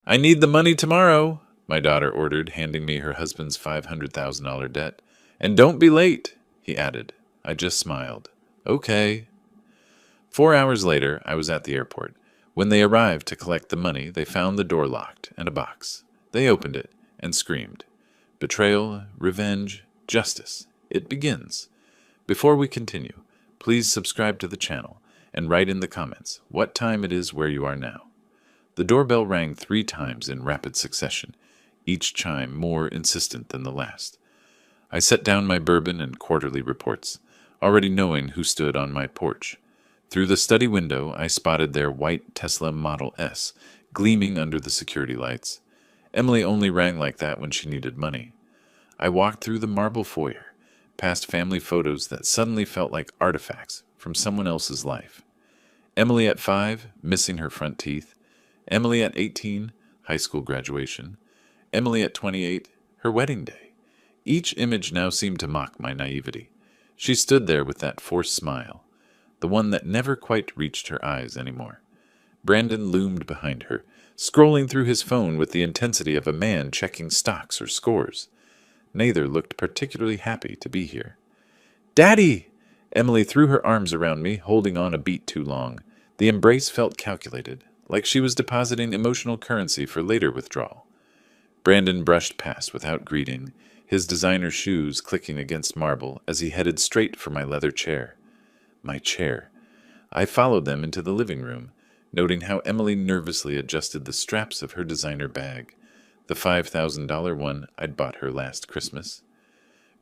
I need the money tomorrow, my daughter ordered, handing me her husband's $500,000 debt. And don't be late, he added. I just smiled. Okay. 4 hours later, I was at the airport. When they arrived to collect the money, they found the door locked and a box. They opened it and screamed. Betrayal, revenge, justice. It begins. Before we continue, please subscribe to the channel and write in the comments what time it is where you are now. The doorbell rang 3 times in rapid succession, each chime more insistent than the last. I set down my bourbon and quarterly reports, already knowing who stood on my porch. Through the study window, I spotted their white Tesla Model S gleaming under the security lights. Emily only rang like that when she needed money. I walked through the marble foyer, past family photos that suddenly felt like artifacts from someone else's life. Emily at 5, missing her front teeth. Emily at 18, high school graduation. Emily at 28, her wedding day. Each image now seemed to mock my naivety. She stood there with that forced smile, the one that never quite reached her eyes anymore. Brandon loomed behind her, scrolling through his phone with the intensity of a man checking stocks or scores. Neither looked particularly happy to be here. Daddy! Emily threw her arms around me, holding on a beat too long. The embrace felt calculated, like she was depositing emotional currency for later withdrawal. Brandon brushed past without greeting, his designer shoes clicking against marble as he headed straight for my leather chair. My chair. I followed them into the living room, noting how Emily nervously adjusted the straps of her designer bag, the $5,000 one I'd bought her last Christmas.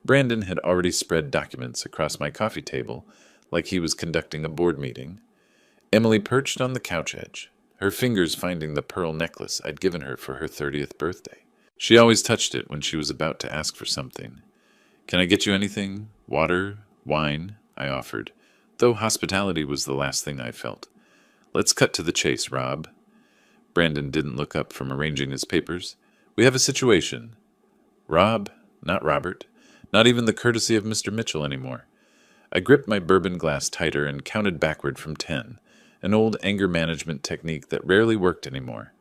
Brandon had already spread documents across my coffee table like he was conducting a board meeting. Emily perched on the couch edge, her fingers finding the pearl necklace I'd given her for her 30th birthday. She always touched it when she was about to ask for something. Can I get you anything? Water? Wine? I offered, though hospitality was the last thing I felt. Let's cut to the chase, Rob. Brandon didn't look up from arranging his papers. We have a situation. Rob, not Robert, not even the courtesy of Mr. Mitchell anymore. I gripped my bourbon glass tighter and counted backward from 10, an old anger management technique that rarely worked anymore.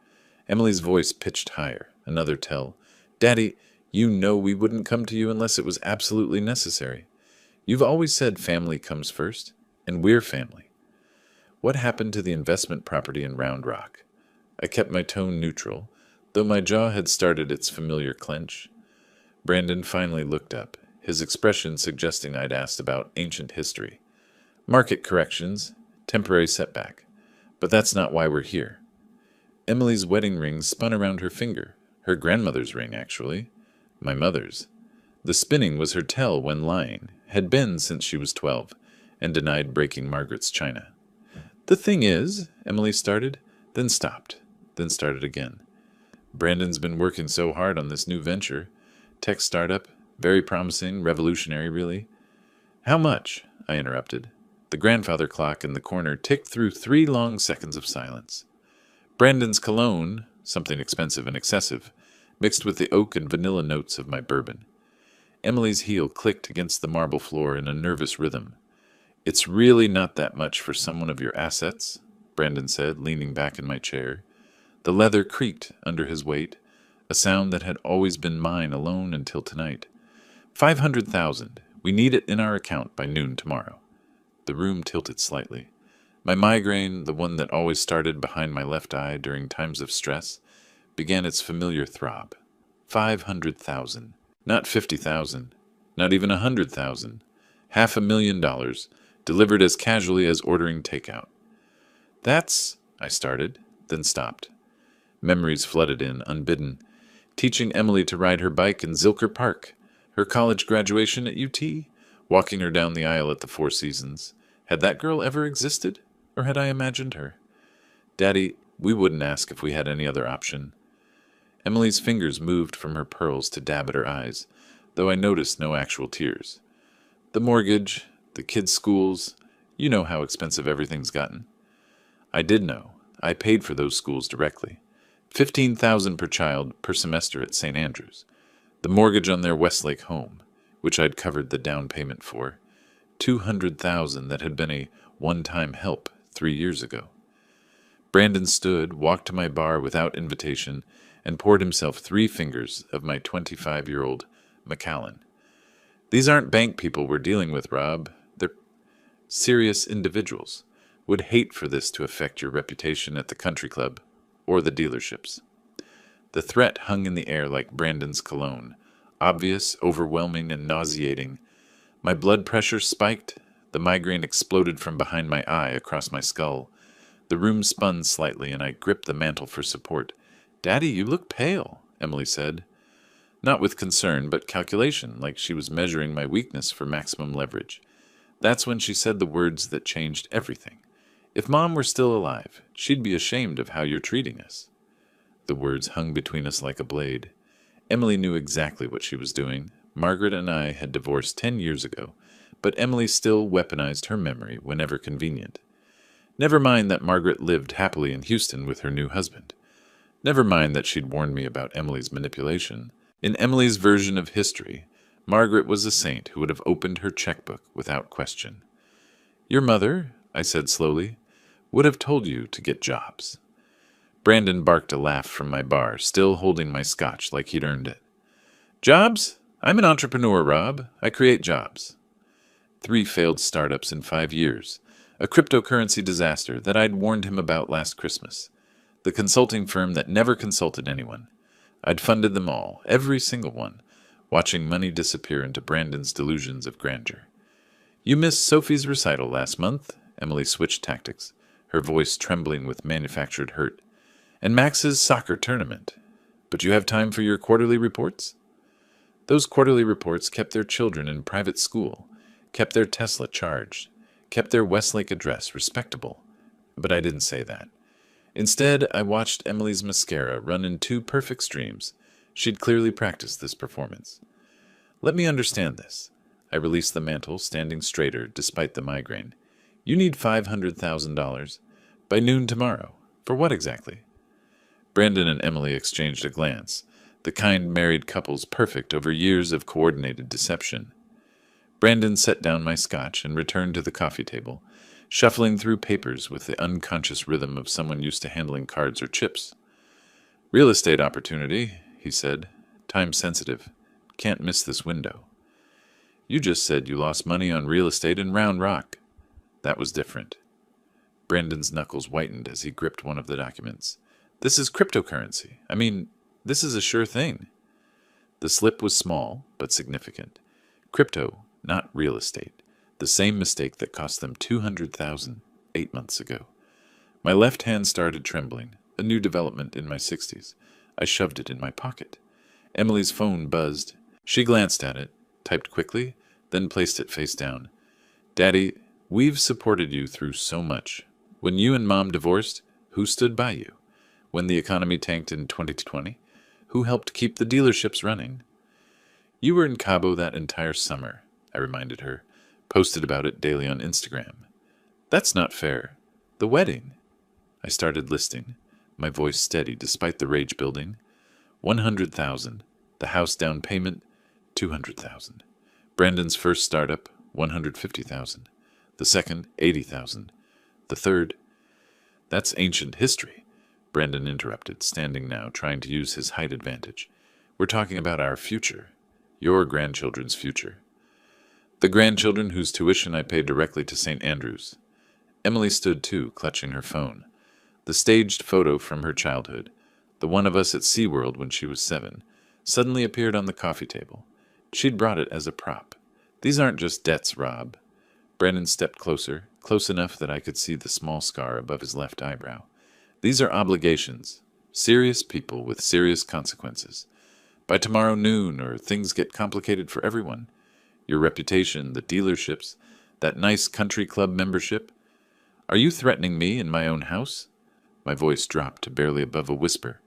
Emily's voice pitched higher, another tell. Daddy, you know we wouldn't come to you unless it was absolutely necessary. You've always said family comes first, and we're family. What happened to the investment property in Round Rock? I kept my tone neutral, though my jaw had started its familiar clench. Brandon finally looked up, his expression suggesting I'd asked about ancient history. Market corrections, temporary setback. But that's not why we're here. Emily's wedding ring spun around her finger, her grandmother's ring, actually. My mother's. The spinning was her tell when lying, had been since she was 12, and denied breaking Margaret's china. The thing is, Emily started, then stopped, then started again. Brandon's been working so hard on this new venture. Tech startup, very promising, revolutionary, really. How much? I interrupted. The grandfather clock in the corner ticked through 3 long seconds of silence. Brandon's cologne, something expensive and excessive, mixed with the oak and vanilla notes of my bourbon. Emily's heel clicked against the marble floor in a nervous rhythm. It's really not that much for someone of your assets, Brandon said, leaning back in my chair. The leather creaked under his weight, a sound that had always been mine alone until tonight. 500,000. We need it in our account by noon tomorrow. The room tilted slightly. My migraine, the one that always started behind my left eye during times of stress, began its familiar throb. 500,000. Not 50,000. Not even 100,000. $500,000, delivered as casually as ordering takeout. That's, I started, then stopped. Memories flooded in, unbidden. Teaching Emily to ride her bike in Zilker Park, her college graduation at UT, walking her down the aisle at the Four Seasons. Had that girl ever existed, or had I imagined her? Daddy, we wouldn't ask if we had any other option. Emily's fingers moved from her pearls to dab at her eyes, though I noticed no actual tears. The mortgage, the kids' schools, you know how expensive everything's gotten. I did know. I paid for those schools directly. $15,000 per child per semester at St. Andrews. The mortgage on their Westlake home, which I'd covered the down payment for. $200,000 that had been a one-time help 3 years ago. Brandon stood, walked to my bar without invitation, and poured himself 3 fingers of my 25-year-old Macallan. These aren't bank people we're dealing with, Rob. They're serious individuals. Would hate for this to affect your reputation at the country club or the dealerships. The threat hung in the air like Brandon's cologne, obvious, overwhelming, and nauseating. My blood pressure spiked. The migraine exploded from behind my eye across my skull. The room spun slightly, and I gripped the mantel for support. "Daddy, you look pale," Emily said. Not with concern, but calculation, like she was measuring my weakness for maximum leverage. That's when she said the words that changed everything. "If Mom were still alive, she'd be ashamed of how you're treating us." The words hung between us like a blade. Emily knew exactly what she was doing. Margaret and I had divorced 10 years ago, but Emily still weaponized her memory whenever convenient. Never mind that Margaret lived happily in Houston with her new husband. Never mind that she'd warned me about Emily's manipulation. In Emily's version of history, Margaret was a saint who would have opened her checkbook without question. "Your mother," I said slowly, "would have told you to get jobs." Brandon barked a laugh from my bar, still holding my scotch like he'd earned it. "Jobs? I'm an entrepreneur, Rob. I create jobs." 3 failed startups in 5 years. A cryptocurrency disaster that I'd warned him about last Christmas. The consulting firm that never consulted anyone. I'd funded them all, every single one, watching money disappear into Brandon's delusions of grandeur. "You missed Sophie's recital last month," Emily switched tactics, her voice trembling with manufactured hurt. "And Max's soccer tournament. But you have time for your quarterly reports?" Those quarterly reports kept their children in private school, kept their Tesla charged, kept their Westlake address respectable. But I didn't say that. Instead, I watched Emily's mascara run in 2 perfect streams. She'd clearly practiced this performance. "Let me understand this." I released the mantle, standing straighter despite the migraine. "You need $500,000 by noon tomorrow. For what exactly?" Brandon and Emily exchanged a glance, the kind married couple's perfect over years of coordinated deception. Brandon set down my scotch and returned to the coffee table, shuffling through papers with the unconscious rhythm of someone used to handling cards or chips. "Real estate opportunity," he said. "Time sensitive. Can't miss this window." "You just said you lost money on real estate in Round Rock." That was different. Brandon's knuckles whitened as he gripped one of the documents. "This is cryptocurrency. I mean, this is a sure thing." The slip was small, but significant. Crypto, not real estate. The same mistake that cost them $200,000 8 months ago. My left hand started trembling, a new development in my 60s. I shoved it in my pocket. Emily's phone buzzed. She glanced at it, typed quickly, then placed it face down. "Daddy, we've supported you through so much. When you and Mom divorced, who stood by you? When the economy tanked in 2020, who helped keep the dealerships running?" "You were in Cabo that entire summer," I reminded her. "Posted about it daily on Instagram." "That's not fair. The wedding." I started listing, my voice steady despite the rage building. 100,000. The house down payment, 200,000. Brandon's first startup, 150,000. The second, 80,000. The third. "That's ancient history," Brandon interrupted, standing now, trying to use his height advantage. "We're talking about our future. Your grandchildren's future." "The grandchildren whose tuition I paid directly to St. Andrews." Emily stood too, clutching her phone. The staged photo from her childhood, the one of us at SeaWorld when she was 7, suddenly appeared on the coffee table. She'd brought it as a prop. "These aren't just debts, Rob." Brandon stepped closer, close enough that I could see the small scar above his left eyebrow. "These are obligations. Serious people with serious consequences. By tomorrow noon, or things get complicated for everyone. Your reputation, the dealerships, that nice country club membership. Are you threatening me in my own house?" My voice dropped to barely above a whisper.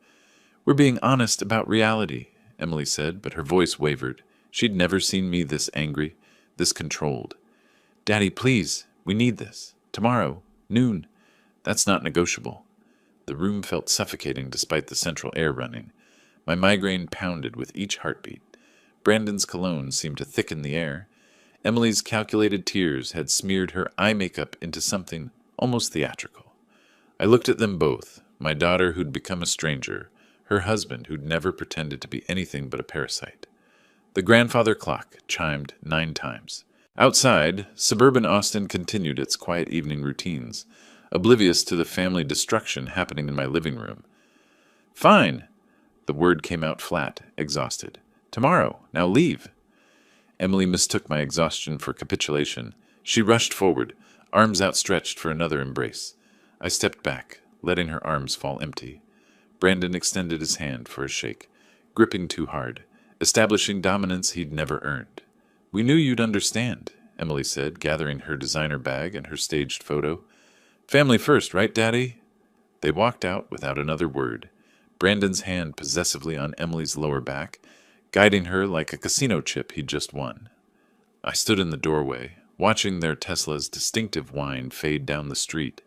"We're being honest about reality," Emily said, but her voice wavered. She'd never seen me this angry, this controlled. "Daddy, please, we need this. Tomorrow, noon. That's not negotiable." The room felt suffocating despite the central air running. My migraine pounded with each heartbeat. Brandon's cologne seemed to thicken the air. Emily's calculated tears had smeared her eye makeup into something almost theatrical. I looked at them both, my daughter who'd become a stranger, her husband who'd never pretended to be anything but a parasite. The grandfather clock chimed 9 times. Outside, suburban Austin continued its quiet evening routines, oblivious to the family destruction happening in my living room. "Fine." The word came out flat, exhausted. "Tomorrow. Now leave." Emily mistook my exhaustion for capitulation. She rushed forward, arms outstretched for another embrace. I stepped back, letting her arms fall empty. Brandon extended his hand for a shake, gripping too hard, establishing dominance he'd never earned. "We knew you'd understand," Emily said, gathering her designer bag and her staged photo. "Family first, right, Daddy?" They walked out without another word, Brandon's hand possessively on Emily's lower back, guiding her like a casino chip he'd just won. I stood in the doorway, watching their Tesla's distinctive whine fade down the street.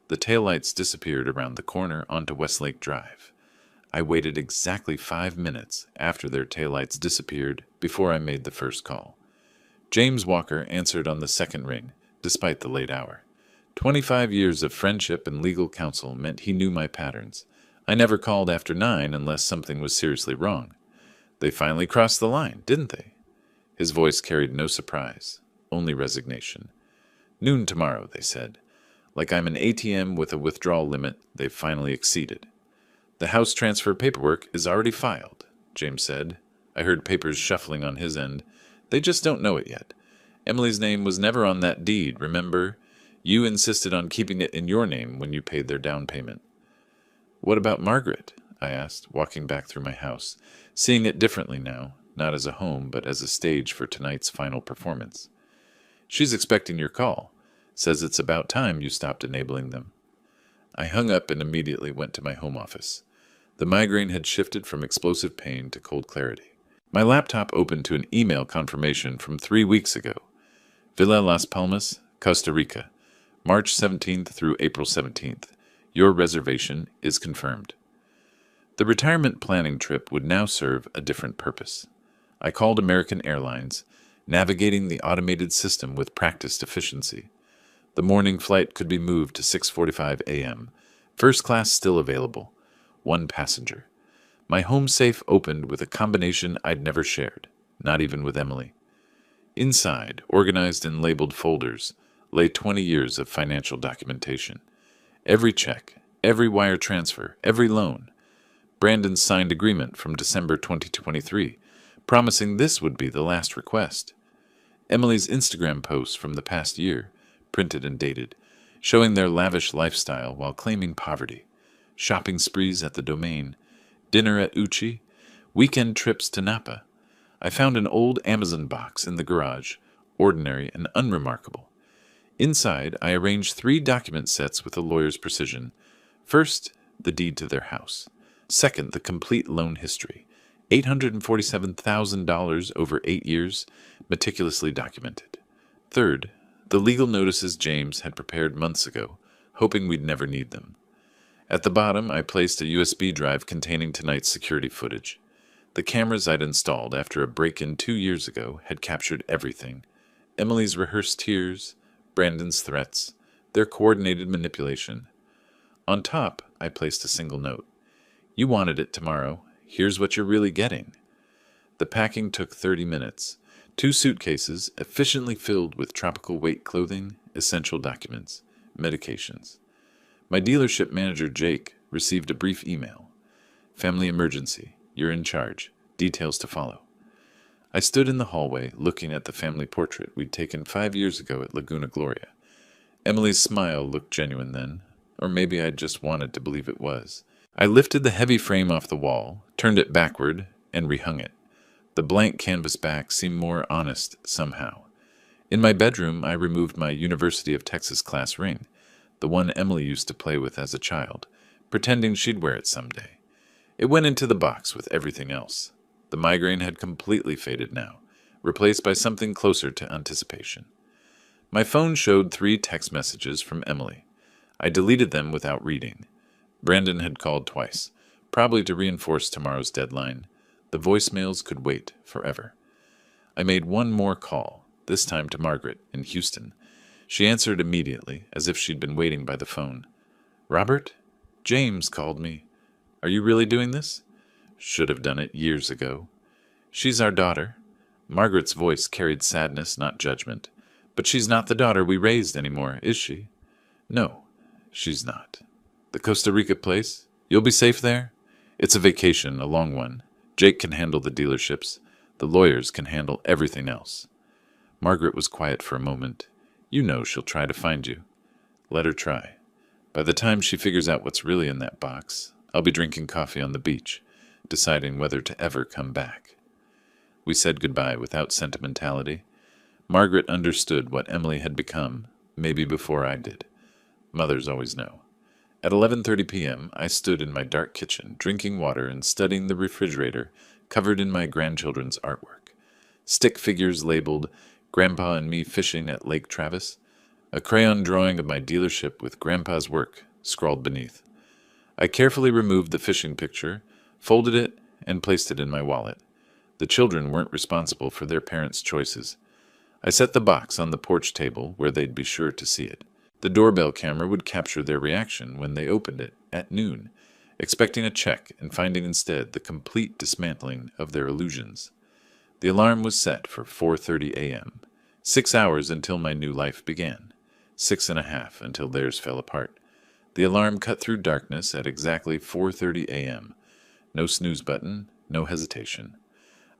The taillights disappeared around the corner onto Westlake Drive. I waited exactly 5 minutes after their taillights disappeared before I made the first call. James Walker answered on the second ring, despite the late hour. 25 years of friendship and legal counsel meant he knew my patterns. I never called after 9 unless something was seriously wrong. They finally crossed the line, didn't they? His voice carried no surprise, only resignation. "Noon tomorrow," they said. Like I'm an ATM with a withdrawal limit they've finally exceeded. "The house transfer paperwork is already filed," James said. I heard papers shuffling on his end. "They just don't know it yet. Emily's name was never on that deed, remember? You insisted on keeping it in your name when you paid their down payment." "What about Margaret?" I asked, walking back through my house, seeing it differently now, not as a home, but as a stage for tonight's final performance. "She's expecting your call. Says it's about time you stopped enabling them." I hung up and immediately went to my home office. The migraine had shifted from explosive pain to cold clarity. My laptop opened to an email confirmation from 3 weeks ago. "Villa Las Palmas, Costa Rica, March 17th through April 17th. Your reservation is confirmed." The retirement planning trip would now serve a different purpose. I called American Airlines, navigating the automated system with practiced efficiency. The morning flight could be moved to 6:45 a.m. First class still available. 1 passenger. My home safe opened with a combination I'd never shared, not even with Emily. Inside, organized in labeled folders, lay 20 years of financial documentation. Every check, every wire transfer, every loan. Brandon's signed agreement from December 2023, promising this would be the last request. Emily's Instagram posts from the past year, printed and dated, showing their lavish lifestyle while claiming poverty. Shopping sprees at the Domain, dinner at Uchi, weekend trips to Napa. I found an old Amazon box in the garage, ordinary and unremarkable. Inside, I arranged 3 document sets with a lawyer's precision. First, the deed to their house. Second, the complete loan history. $847,000 over 8 years, meticulously documented. Third, the legal notices James had prepared months ago, hoping we'd never need them. At the bottom, I placed a USB drive containing tonight's security footage. The cameras I'd installed after a break-in 2 years ago had captured everything. Emily's rehearsed tears, Brandon's threats, their coordinated manipulation. On top, I placed a single note. "You wanted it tomorrow. Here's what you're really getting." The packing took 30 minutes. 2 suitcases, efficiently filled with tropical weight clothing, essential documents, medications. My dealership manager, Jake, received a brief email. "Family emergency. You're in charge. Details to follow." I stood in the hallway, looking at the family portrait we'd taken 5 years ago at Laguna Gloria. Emily's smile looked genuine then, or maybe I just wanted to believe it was. I lifted the heavy frame off the wall, turned it backward, and rehung it. The blank canvas back seemed more honest somehow. In my bedroom, I removed my University of Texas class ring, the one Emily used to play with as a child, pretending she'd wear it someday. It went into the box with everything else. The migraine had completely faded now, replaced by something closer to anticipation. My phone showed 3 text messages from Emily. I deleted them without reading. Brandon had called twice, probably to reinforce tomorrow's deadline. The voicemails could wait forever. I made one more call, this time to Margaret in Houston. She answered immediately, as if she'd been waiting by the phone. Robert? James called me. Are you really doing this? Should have done it years ago. She's our daughter. Margaret's voice carried sadness, not judgment. But she's not the daughter we raised anymore, is she? No, she's not. The Costa Rica place? You'll be safe there? It's a vacation, a long one. Jake can handle the dealerships. The lawyers can handle everything else. Margaret was quiet for a moment. You know she'll try to find you. Let her try. By the time she figures out what's really in that box, I'll be drinking coffee on the beach, deciding whether to ever come back. We said goodbye without sentimentality. Margaret understood what Emily had become, maybe before I did. Mothers always know. At 11:30 p.m., I stood in my dark kitchen, drinking water and studying the refrigerator covered in my grandchildren's artwork. Stick figures labeled Grandpa and Me Fishing at Lake Travis, a crayon drawing of my dealership with Grandpa's work scrawled beneath. I carefully removed the fishing picture, folded it, and placed it in my wallet. The children weren't responsible for their parents' choices. I set the box on the porch table where they'd be sure to see it. The doorbell camera would capture their reaction when they opened it at noon, expecting a check and finding instead the complete dismantling of their illusions. The alarm was set for 4:30 a.m., 6 hours until my new life began, 6.5 until theirs fell apart. The alarm cut through darkness at exactly 4:30 a.m. No snooze button, no hesitation.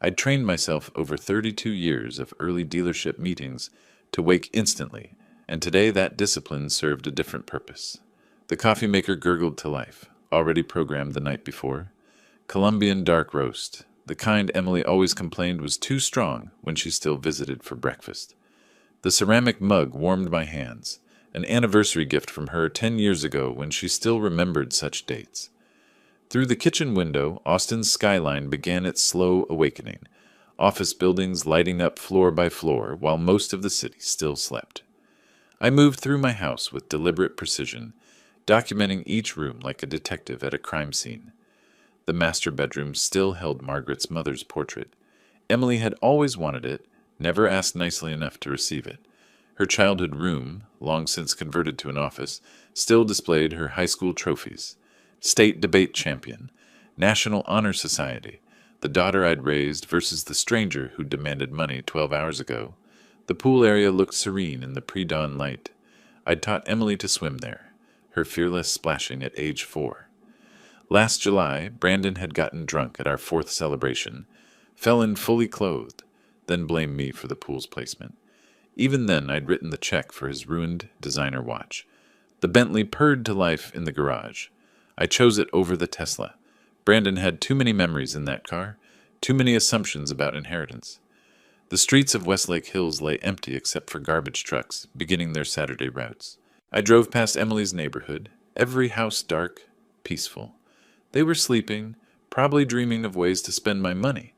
I'd trained myself over 32 years of early dealership meetings to wake instantly, and today that discipline served a different purpose. The coffee maker gurgled to life, already programmed the night before. Colombian dark roast, the kind Emily always complained was too strong when she still visited for breakfast. The ceramic mug warmed my hands, an anniversary gift from her 10 years ago when she still remembered such dates. Through the kitchen window, Austin's skyline began its slow awakening, office buildings lighting up floor by floor while most of the city still slept. I moved through my house with deliberate precision, documenting each room like a detective at a crime scene. The master bedroom still held Margaret's mother's portrait. Emily had always wanted it, never asked nicely enough to receive it. Her childhood room, long since converted to an office, still displayed her high school trophies. State debate champion, National Honor Society, the daughter I'd raised versus the stranger who demanded money 12 hours ago. The pool area looked serene in the pre-dawn light. I'd taught Emily to swim there, her fearless splashing at age 4. Last July, Brandon had gotten drunk at our 4th celebration, fell in fully clothed, then blamed me for the pool's placement. Even then, I'd written the check for his ruined designer watch. The Bentley purred to life in the garage. I chose it over the Tesla. Brandon had too many memories in that car, too many assumptions about inheritance. The streets of Westlake Hills lay empty except for garbage trucks, beginning their Saturday routes. I drove past Emily's neighborhood, every house dark, peaceful. They were sleeping, probably dreaming of ways to spend my money.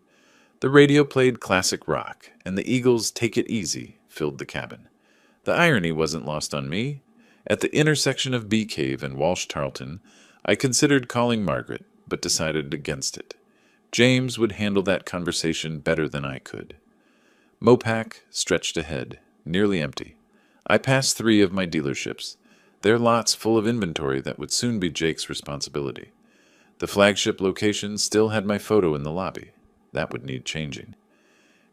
The radio played classic rock, and the Eagles' Take It Easy filled the cabin. The irony wasn't lost on me. At the intersection of Bee Cave and Walsh Tarleton, I considered calling Margaret, but decided against it. James would handle that conversation better than I could. Mopac stretched ahead, nearly empty. I passed 3 of my dealerships, their lots full of inventory that would soon be Jake's responsibility. The flagship location still had my photo in the lobby. That would need changing.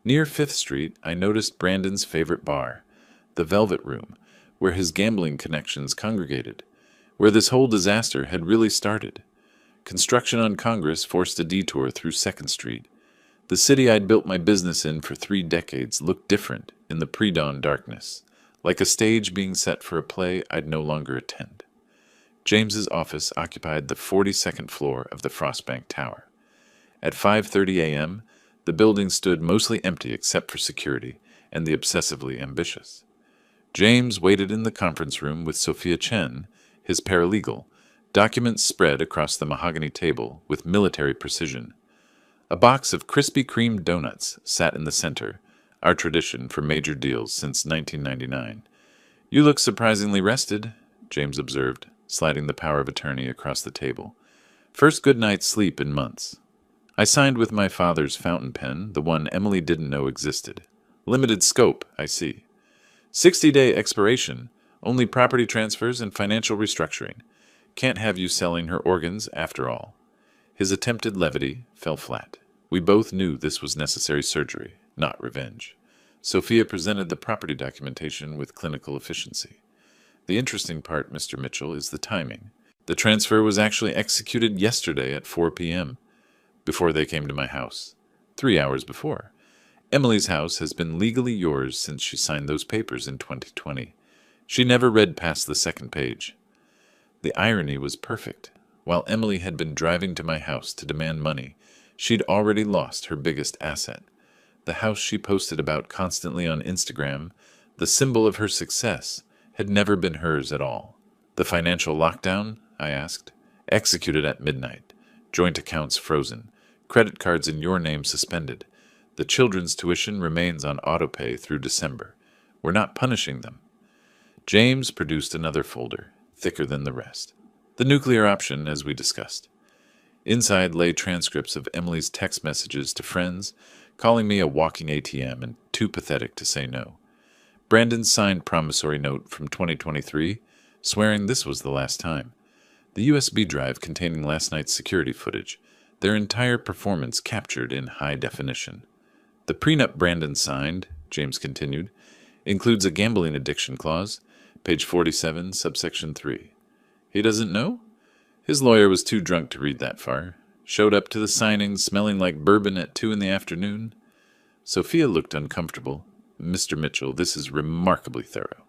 Near 5th Street, I noticed Brandon's favorite bar, the Velvet Room, where his gambling connections congregated, where this whole disaster had really started. Construction on Congress forced a detour through 2nd Street. The city I'd built my business in for 3 decades looked different in the pre-dawn darkness, like a stage being set for a play I'd no longer attend. James's office occupied the 42nd floor of the Frostbank Tower. At 5:30 a.m., the building stood mostly empty except for security and the obsessively ambitious. James waited in the conference room with Sophia Chen, his paralegal, documents spread across the mahogany table with military precision. A box of Krispy Kreme donuts sat in the center, our tradition for major deals since 1999. "You look surprisingly rested," James observed, sliding the power of attorney across the table. "First good night's sleep in months." I signed with my father's fountain pen, the one Emily didn't know existed. "Limited scope, I see. 60-day expiration, only property transfers and financial restructuring. Can't have you selling her organs after all. His attempted levity fell flat. We both knew this was necessary surgery, not revenge. Sophia presented the property documentation with clinical efficiency. The interesting part, Mr. Mitchell, is the timing. The transfer was actually executed yesterday at 4 p.m., before they came to my house. 3 hours before. Emily's house has been legally yours since she signed those papers in 2020. She never read past the second page. The irony was perfect. While Emily had been driving to my house to demand money, she'd already lost her biggest asset. The house she posted about constantly on Instagram, the symbol of her success, had never been hers at all. The financial lockdown? I asked. Executed at midnight. Joint accounts frozen. Credit cards in your name suspended. The children's tuition remains on autopay through December. We're not punishing them. James produced another folder, thicker than the rest. The nuclear option, as we discussed. Inside lay transcripts of Emily's text messages to friends, calling me a walking ATM and too pathetic to say no. Brandon's signed promissory note from 2023, swearing this was the last time. The USB drive containing last night's security footage, their entire performance captured in high definition. The prenup Brandon signed, James continued, includes a gambling addiction clause, page 47, subsection 3. He doesn't know? His lawyer was too drunk to read that far. Showed up to the signing smelling like bourbon at 2 in the afternoon. Sophia looked uncomfortable. Mr. Mitchell, this is remarkably thorough.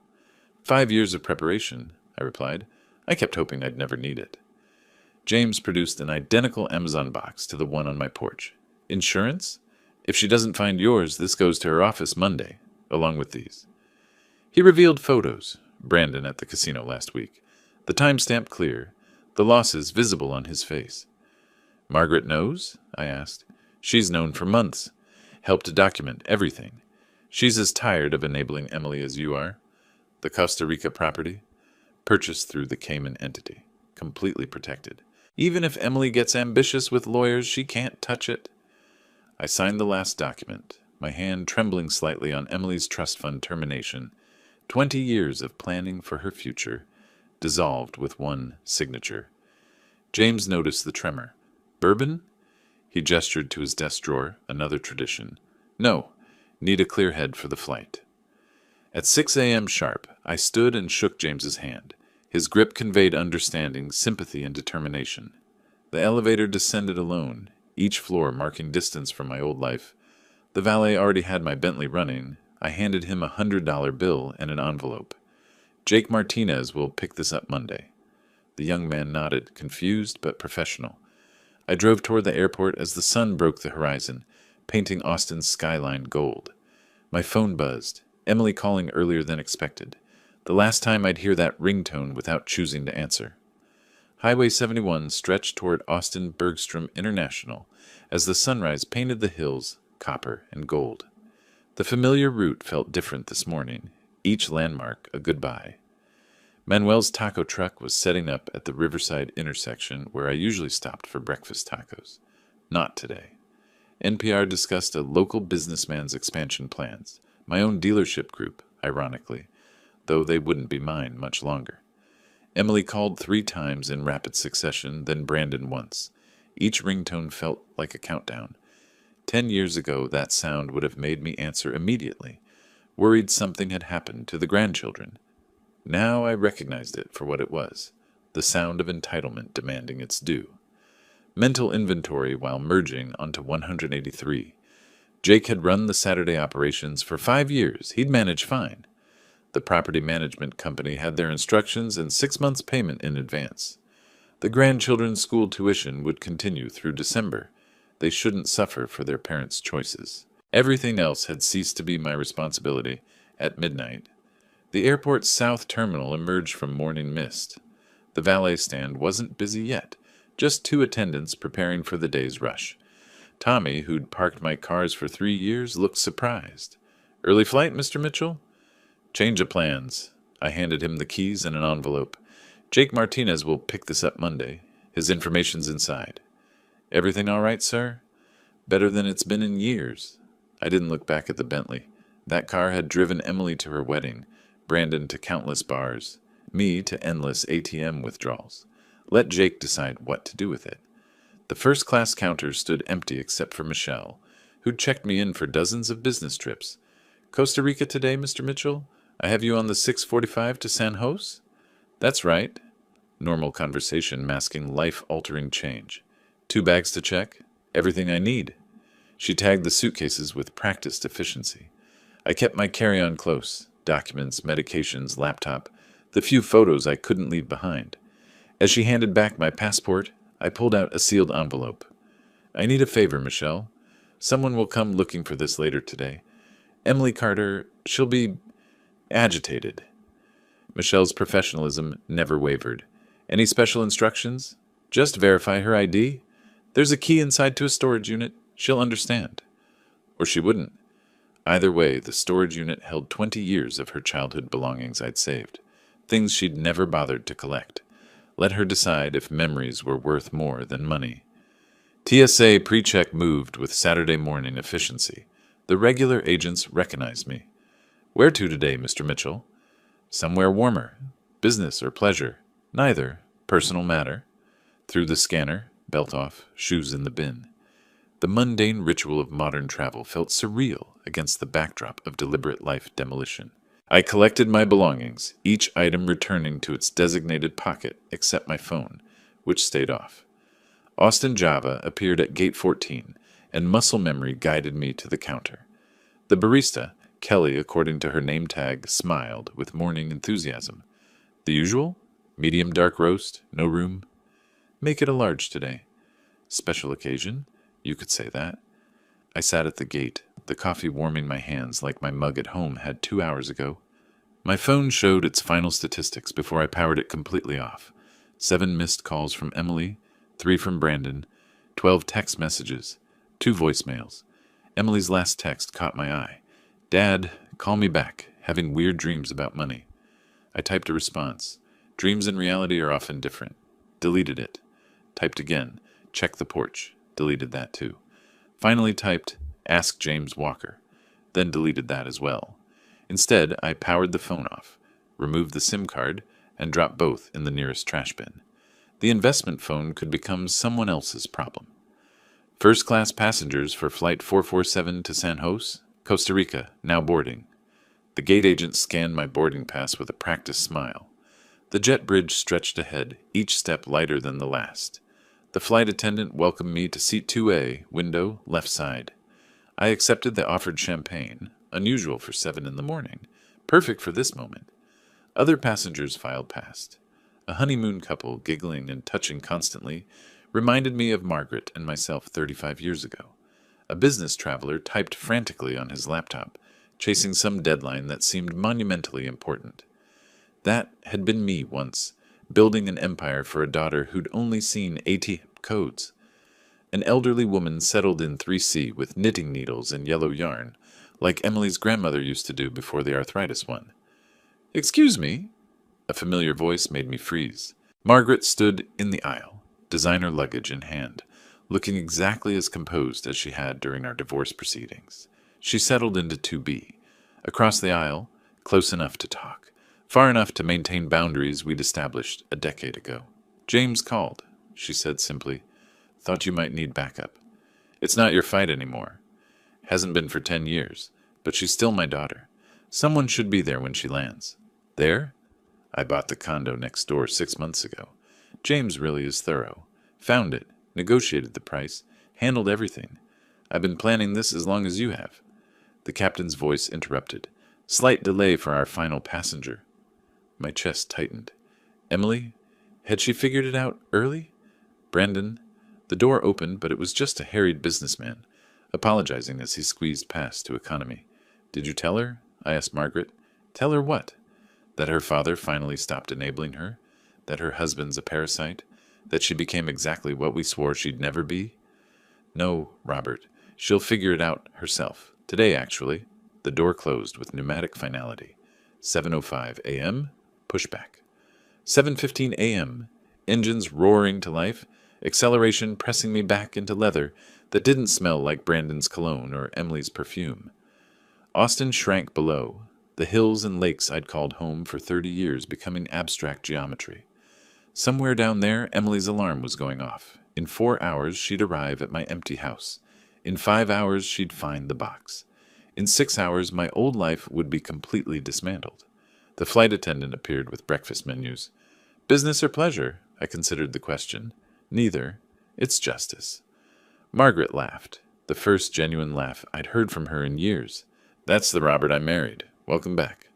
5 years of preparation, I replied. I kept hoping I'd never need it. James produced an identical Amazon box to the one on my porch. Insurance? If she doesn't find yours, this goes to her office Monday, along with these. He revealed photos, Brandon at the casino last week. The timestamp clear, the losses visible on his face. Margaret knows? I asked. She's known for months. Helped to document everything. She's as tired of enabling Emily as you are. The Costa Rica property? Purchased through the Cayman entity. Completely protected. Even if Emily gets ambitious with lawyers, she can't touch it. I signed the last document, my hand trembling slightly on Emily's trust fund termination. 20 years of planning for her future, dissolved with one signature. James noticed the tremor. Bourbon? He gestured to his desk drawer, another tradition. No, need a clear head for the flight. At 6 a.m. sharp, I stood and shook James's hand. His grip conveyed understanding, sympathy, and determination. The elevator descended alone, each floor marking distance from my old life. The valet already had my Bentley running. I handed him a $100 bill and an envelope. Jake Martinez will pick this up Monday. The young man nodded, confused but professional. I drove toward the airport as the sun broke the horizon, painting Austin's skyline gold. My phone buzzed, Emily calling earlier than expected. The last time I'd hear that ringtone without choosing to answer. Highway 71 stretched toward Austin Bergstrom International as the sunrise painted the hills copper and gold. The familiar route felt different this morning, each landmark a goodbye. Manuel's taco truck was setting up at the Riverside intersection where I usually stopped for breakfast tacos. Not today. NPR discussed a local businessman's expansion plans, my own dealership group, ironically, though they wouldn't be mine much longer. Emily called 3 times in rapid succession, then Brandon once. Each ringtone felt like a countdown. 10 years ago, that sound would have made me answer immediately, worried something had happened to the grandchildren. Now I recognized it for what it was, the sound of entitlement demanding its due. Mental inventory while merging onto 183. Jake had run the Saturday operations for 5 years. He'd managed fine. The property management company had their instructions and 6 months' payment in advance. The grandchildren's school tuition would continue through December. They shouldn't suffer for their parents' choices. Everything else had ceased to be my responsibility at midnight. The airport's south terminal emerged from morning mist. The valet stand wasn't busy yet, just 2 attendants preparing for the day's rush. Tommy, who'd parked my cars for 3 years, looked surprised. "Early flight, Mr. Mitchell?" "Change of plans." I handed him the keys and an envelope. "Jake Martinez will pick this up Monday. His information's inside." "Everything all right, sir?" "Better than it's been in years." I didn't look back at the Bentley. That car had driven Emily to her wedding, Brandon to countless bars, me to endless ATM withdrawals. Let Jake decide what to do with it. The first-class counter stood empty except for Michelle, who'd checked me in for dozens of business trips. Costa Rica today, Mr. Mitchell? I have you on the 6:45 to San Jose? That's right. Normal conversation masking life-altering change. 2 bags to check? Everything I need. She tagged the suitcases with practiced efficiency. I kept my carry-on close. Documents, medications, laptop, the few photos I couldn't leave behind. As she handed back my passport, I pulled out a sealed envelope. I need a favor, Michelle. Someone will come looking for this later today. Emily Carter, she'll be agitated. Michelle's professionalism never wavered. Any special instructions? Just verify her ID. There's a key inside to a storage unit. She'll understand. Or she wouldn't. Either way, the storage unit held 20 years of her childhood belongings I'd saved. Things she'd never bothered to collect. Let her decide if memories were worth more than money. TSA pre-check moved with Saturday morning efficiency. The regular agents recognized me. Where to today, Mr. Mitchell? Somewhere warmer. Business or pleasure? Neither. Personal matter. Through the scanner, belt off, shoes in the bin. The mundane ritual of modern travel felt surreal against the backdrop of deliberate life demolition. I collected my belongings, each item returning to its designated pocket except my phone, which stayed off. Austin Java appeared at gate 14, and muscle memory guided me to the counter. The barista, Kelly according to her name tag, smiled with morning enthusiasm. The usual? Medium dark roast, no room? Make it a large today. Special occasion? You could say that. I sat at the gate, the coffee warming my hands like my mug at home had 2 hours ago. My phone showed its final statistics before I powered it completely off. 7 missed calls from Emily, 3 from Brandon, 12 text messages, 2 voicemails. Emily's last text caught my eye. Dad, call me back, having weird dreams about money. I typed a response. Dreams and reality are often different. Deleted it. Typed again. Check the porch. Deleted that too. Finally typed, ask James Walker. Then deleted that as well. Instead, I powered the phone off, removed the SIM card, and dropped both in the nearest trash bin. The investment phone could become someone else's problem. First-class passengers for Flight 447 to San Jose, Costa Rica, now boarding. The gate agent scanned my boarding pass with a practiced smile. The jet bridge stretched ahead, each step lighter than the last. The flight attendant welcomed me to seat 2A, window, left side. I accepted the offered champagne, unusual for 7 in the morning, perfect for this moment. Other passengers filed past. A honeymoon couple, giggling and touching constantly, reminded me of Margaret and myself 35 years ago. A business traveler typed frantically on his laptop, chasing some deadline that seemed monumentally important. That had been me once, building an empire for a daughter who'd only seen ATM codes. An elderly woman settled in 3C with knitting needles and yellow yarn, like Emily's grandmother used to do before the arthritis won. Excuse me? A familiar voice made me freeze. Margaret stood in the aisle, designer luggage in hand, looking exactly as composed as she had during our divorce proceedings. She settled into 2B. Across the aisle, close enough to talk, far enough to maintain boundaries we'd established a decade ago. James called, she said simply. Thought you might need backup. It's not your fight anymore. Hasn't been for 10 years, but she's still my daughter. Someone should be there when she lands. There? I bought the condo next door 6 months ago. James really is thorough. Found it, negotiated the price, handled everything. I've been planning this as long as you have. The captain's voice interrupted. Slight delay for our final passenger. My chest tightened. Emily? Had she figured it out early? Brandon? The door opened, but it was just a harried businessman, apologizing as he squeezed past to economy. Did you tell her? I asked Margaret. Tell her what? That her father finally stopped enabling her? That her husband's a parasite? That she became exactly what we swore she'd never be? No, Robert. She'll figure it out herself. Today, actually. The door closed with pneumatic finality. 7:05 a.m. Pushback. 7:15 a.m. Engines roaring to life. Acceleration pressing me back into leather that didn't smell like Brandon's cologne or Emily's perfume. Austin shrank below, the hills and lakes I'd called home for 30 years becoming abstract geometry. Somewhere down there, Emily's alarm was going off. In 4 hours, she'd arrive at my empty house. In 5 hours, she'd find the box. In 6 hours, my old life would be completely dismantled. The flight attendant appeared with breakfast menus. Business or pleasure? I considered the question. Neither. It's justice. Margaret laughed, the first genuine laugh I'd heard from her in years. That's the Robert I married. Welcome back.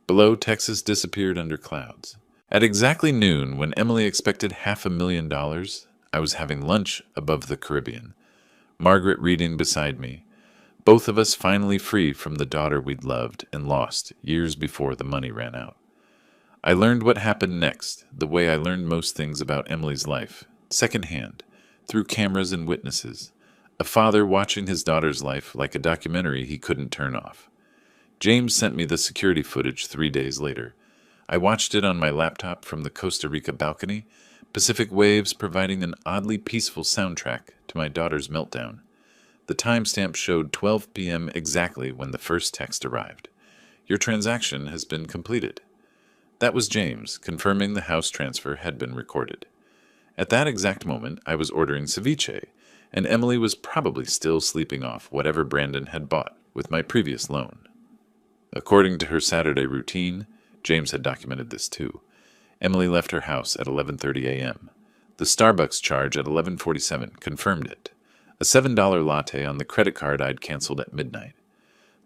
Below, Texas disappeared under clouds. At exactly noon, when Emily expected $500,000, I was having lunch above the Caribbean. Margaret reading beside me. Both of us finally free from the daughter we'd loved and lost years before the money ran out. I learned what happened next, the way I learned most things about Emily's life, secondhand, through cameras and witnesses. A father watching his daughter's life like a documentary he couldn't turn off. James sent me the security footage 3 days later. I watched it on my laptop from the Costa Rica balcony, Pacific waves providing an oddly peaceful soundtrack to my daughter's meltdown. The timestamp showed 12 p.m. exactly when the first text arrived. Your transaction has been completed. That was James, confirming the house transfer had been recorded. At that exact moment, I was ordering ceviche, and Emily was probably still sleeping off whatever Brandon had bought with my previous loan. According to her Saturday routine, James had documented this too, Emily left her house at 11:30 a.m. The Starbucks charge at 11:47 confirmed it. A $7 latte on the credit card I'd canceled at midnight.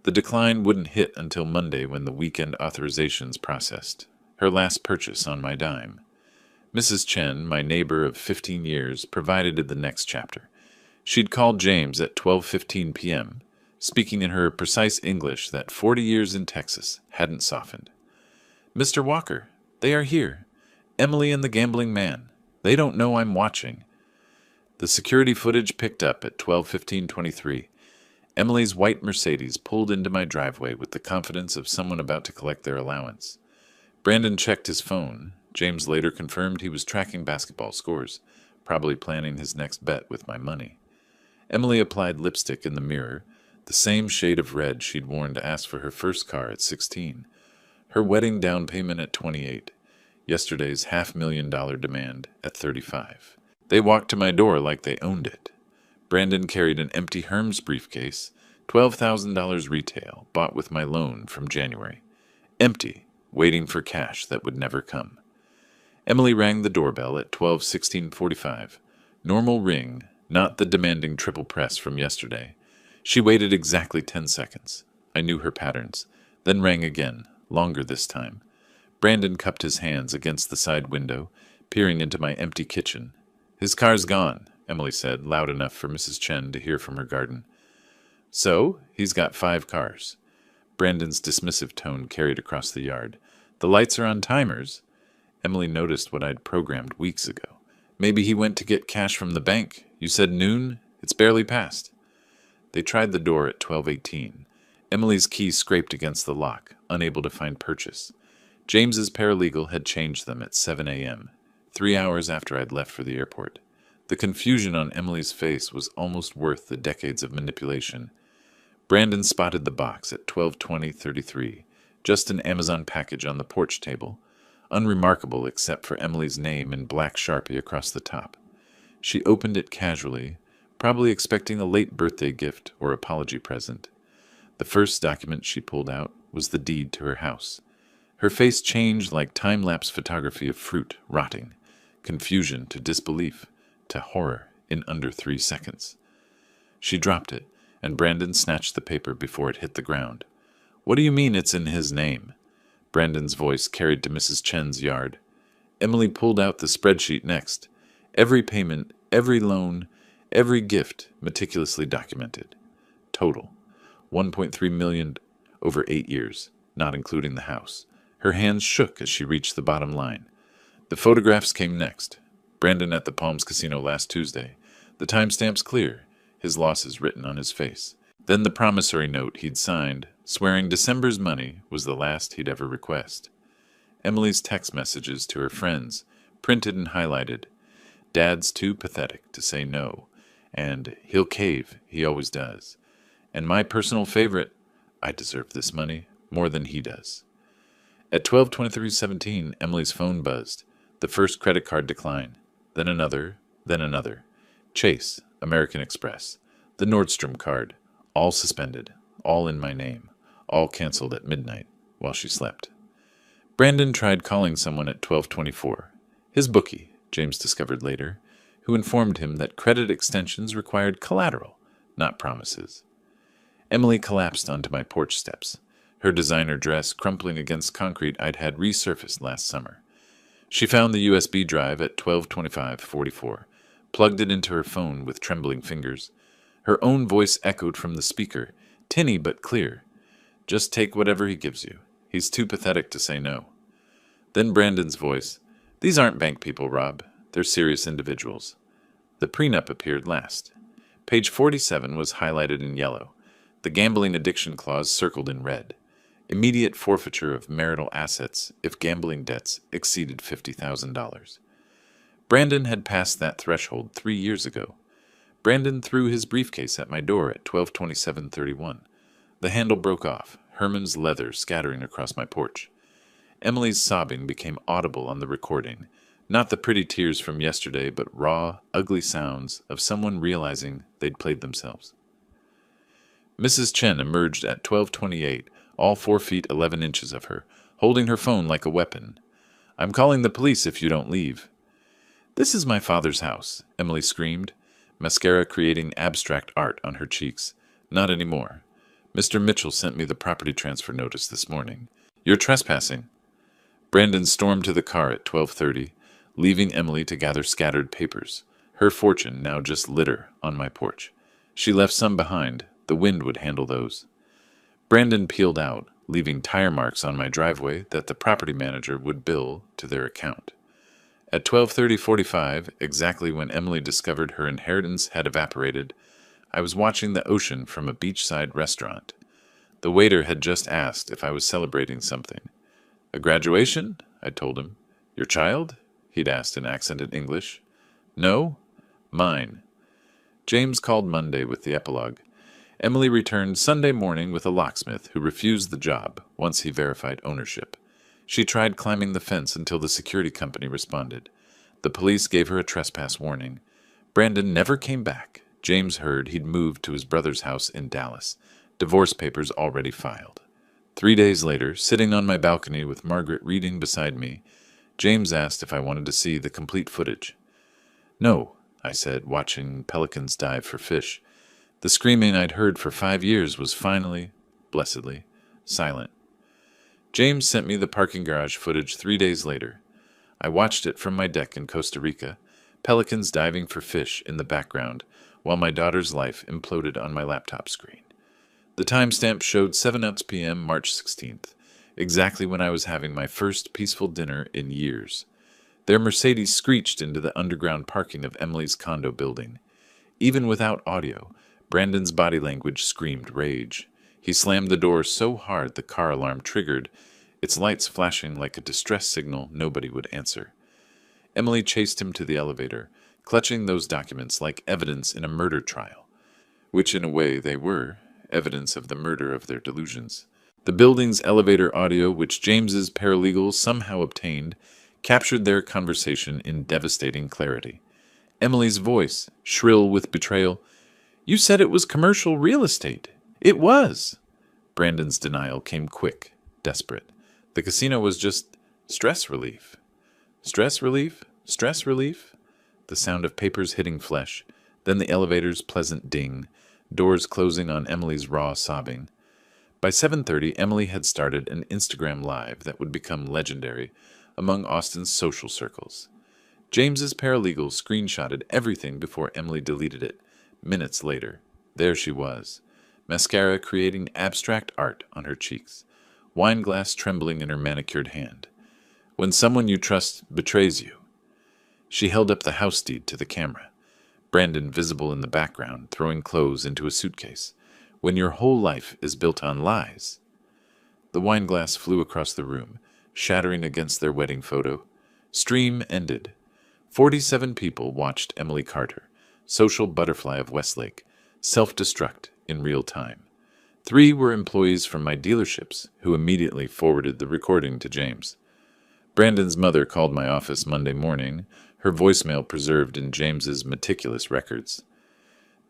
The decline wouldn't hit until Monday when the weekend authorizations processed. Her last purchase on my dime. Mrs. Chen, my neighbor of 15 years, provided the next chapter. She'd called James at 12:15 p.m., speaking in her precise English that 40 years in Texas hadn't softened. Mr. Walker, they are here. Emily and the gambling man. They don't know I'm watching. The security footage picked up at 12:15:23. Emily's white Mercedes pulled into my driveway with the confidence of someone about to collect their allowance. Brandon checked his phone. James later confirmed he was tracking basketball scores, probably planning his next bet with my money. Emily applied lipstick in the mirror, the same shade of red she'd worn to ask for her first car at 16. Her wedding down payment at 28. Yesterday's $500,000 demand at 35. They walked to my door like they owned it. Brandon carried an empty Hermes briefcase, $12,000 retail, bought with my loan from January. Empty, waiting for cash that would never come. Emily rang the doorbell at 12:16:45. Normal ring, not the demanding triple press from yesterday. She waited exactly 10 seconds. I knew her patterns. Then rang again, longer this time. Brandon cupped his hands against the side window, peering into my empty kitchen. His car's gone, Emily said, loud enough for Mrs. Chen to hear from her garden. So, he's got 5 cars. Brandon's dismissive tone carried across the yard. The lights are on timers. Emily noticed what I'd programmed weeks ago. Maybe he went to get cash from the bank. You said noon? It's barely past. They tried the door at 12:18. Emily's key scraped against the lock, unable to find purchase. James's paralegal had changed them at 7 a.m., 3 hours after I'd left for the airport. The confusion on Emily's face was almost worth the decades of manipulation. Brandon spotted the box at 12:20:33, just an Amazon package on the porch table, unremarkable except for Emily's name in black Sharpie across the top. She opened it casually, probably expecting a late birthday gift or apology present. The first document she pulled out was the deed to her house. Her face changed like time-lapse photography of fruit rotting, confusion to disbelief to horror in under 3 seconds. She dropped it, and Brandon snatched the paper before it hit the ground. What do you mean it's in his name? Brandon's voice carried to Mrs. Chen's yard. Emily pulled out the spreadsheet next. Every payment, every loan, every gift meticulously documented. Total, $1.3 million over 8 years, not including the house. Her hands shook as she reached the bottom line. The photographs came next. Brandon at the Palms Casino last Tuesday. The timestamp's clear, his losses written on his face. Then the promissory note he'd signed, swearing December's money was the last he'd ever request. Emily's text messages to her friends, printed and highlighted. Dad's too pathetic to say no, and he'll cave, he always does. And my personal favorite, I deserve this money more than he does. At 12:23:17, Emily's phone buzzed. The first credit card decline, then another, then another. Chase, American Express, the Nordstrom card, all suspended, all in my name, all canceled at midnight while she slept. Brandon tried calling someone at 12:24. His bookie, James discovered later, who informed him that credit extensions required collateral, not promises. Emily collapsed onto my porch steps, her designer dress crumpling against concrete I'd had resurfaced last summer. She found the USB drive at 12:25:44, plugged it into her phone with trembling fingers. Her own voice echoed from the speaker, tinny but clear. Just take whatever he gives you. He's too pathetic to say no. Then Brandon's voice. These aren't bank people, Rob. They're serious individuals. The prenup appeared last. Page 47 was highlighted in yellow. The gambling addiction clause circled in red. Immediate forfeiture of marital assets if gambling debts exceeded $50,000. Brandon had passed that threshold 3 years ago. Brandon threw his briefcase at my door at 12:27:31. The handle broke off, Herman's leather scattering across my porch. Emily's sobbing became audible on the recording, not the pretty tears from yesterday, but raw, ugly sounds of someone realizing they'd played themselves. Mrs. Chen emerged at 12:28, all 4 feet 11 inches of her, holding her phone like a weapon. I'm calling the police if you don't leave. This is my father's house, Emily screamed, mascara creating abstract art on her cheeks. Not anymore. Mr. Mitchell sent me the property transfer notice this morning. You're trespassing. Brandon stormed to the car at 12:30, leaving Emily to gather scattered papers. Her fortune now just litter on my porch. She left some behind. The wind would handle those. Brandon peeled out, leaving tire marks on my driveway that the property manager would bill to their account. At 12:30:45, exactly when Emily discovered her inheritance had evaporated, I was watching the ocean from a beachside restaurant. The waiter had just asked if I was celebrating something. A graduation? I told him. Your child? He'd asked in accented English. No? Mine. James called Monday with the epilogue. Emily returned Sunday morning with a locksmith who refused the job once he verified ownership. She tried climbing the fence until the security company responded. The police gave her a trespass warning. Brandon never came back. James heard he'd moved to his brother's house in Dallas. Divorce papers already filed. 3 days later, sitting on my balcony with Margaret reading beside me, James asked if I wanted to see the complete footage. No, I said, watching pelicans dive for fish. The screaming I'd heard for 5 years was finally, blessedly, silent. James sent me the parking garage footage 3 days later. I watched it from my deck in Costa Rica, pelicans diving for fish in the background, while my daughter's life imploded on my laptop screen. The timestamp showed 7 p.m. March 16th, exactly when I was having my first peaceful dinner in years. Their Mercedes screeched into the underground parking of Emily's condo building. Even without audio, Brandon's body language screamed rage. He slammed the door so hard the car alarm triggered, its lights flashing like a distress signal nobody would answer. Emily chased him to the elevator, clutching those documents like evidence in a murder trial, which in a way they were, evidence of the murder of their delusions. The building's elevator audio, which James's paralegal somehow obtained, captured their conversation in devastating clarity. Emily's voice, shrill with betrayal, "You said it was commercial real estate." "It was." Brandon's denial came quick, desperate. The casino was just stress relief. Stress relief? Stress relief? The sound of papers hitting flesh, then the elevator's pleasant ding, doors closing on Emily's raw sobbing. By 7:30, Emily had started an Instagram Live that would become legendary among Austin's social circles. James's paralegal screenshotted everything before Emily deleted it. Minutes later, there she was, mascara creating abstract art on her cheeks, wine glass trembling in her manicured hand. When someone you trust betrays you. She held up the house deed to the camera, Brandon visible in the background, throwing clothes into a suitcase. When your whole life is built on lies. The wine glass flew across the room, shattering against their wedding photo. Stream ended. 47 people watched Emily Carter, social butterfly of Westlake, self-destruct in real time. 3 were employees from my dealerships who immediately forwarded the recording to James. Brandon's mother called my office Monday morning, her voicemail preserved in James's meticulous records.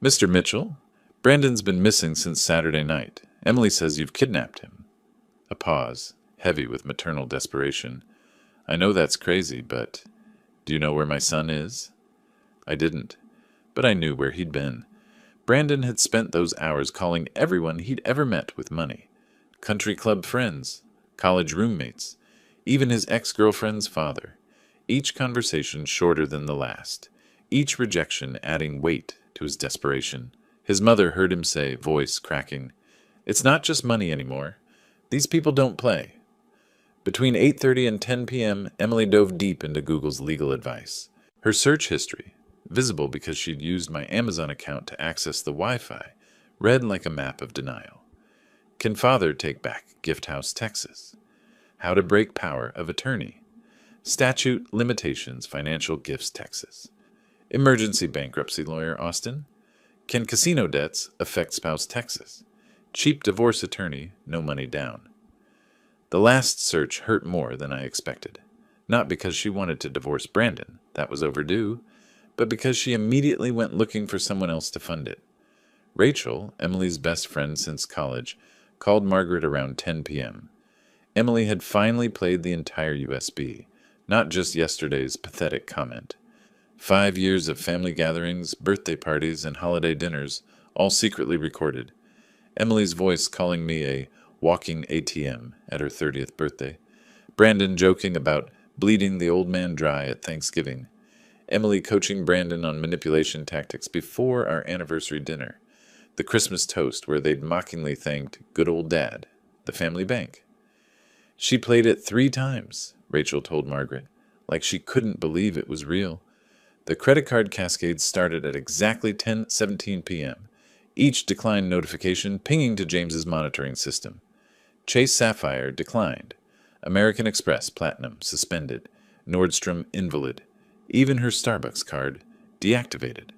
Mr. Mitchell, Brandon's been missing since Saturday night. Emily says you've kidnapped him. A pause, heavy with maternal desperation. I know that's crazy, but do you know where my son is? I didn't, but I knew where he'd been. Brandon had spent those hours calling everyone he'd ever met with money. Country club friends, college roommates, even his ex-girlfriend's father. Each conversation shorter than the last. Each rejection adding weight to his desperation. His mother heard him say, voice cracking, "It's not just money anymore. These people don't play." Between 8:30 and 10 p.m., Emily dove deep into Google's legal advice. Her search history, visible because she'd used my Amazon account to access the Wi-Fi, read like a map of denial. Can father take back Gift House, Texas? How to break power of attorney. Statute limitations, financial gifts, Texas. Emergency bankruptcy lawyer, Austin. Can casino debts affect spouse, Texas? Cheap divorce attorney, no money down. The last search hurt more than I expected. Not because she wanted to divorce Brandon, that was overdue, but because she immediately went looking for someone else to fund it. Rachel, Emily's best friend since college, called Margaret around 10 p.m. Emily had finally played the entire USB, not just yesterday's pathetic comment. 5 years of family gatherings, birthday parties, and holiday dinners, all secretly recorded. Emily's voice calling me a walking ATM at her 30th birthday. Brandon joking about bleeding the old man dry at Thanksgiving. Emily coaching Brandon on manipulation tactics before our anniversary dinner. The Christmas toast where they'd mockingly thanked good old dad, the family bank. She played it 3 times, Rachel told Margaret, like she couldn't believe it was real. The credit card cascade started at exactly 10:17 p.m., each declined notification pinging to James's monitoring system. Chase Sapphire declined. American Express Platinum suspended. Nordstrom invalid. Even her Starbucks card deactivated.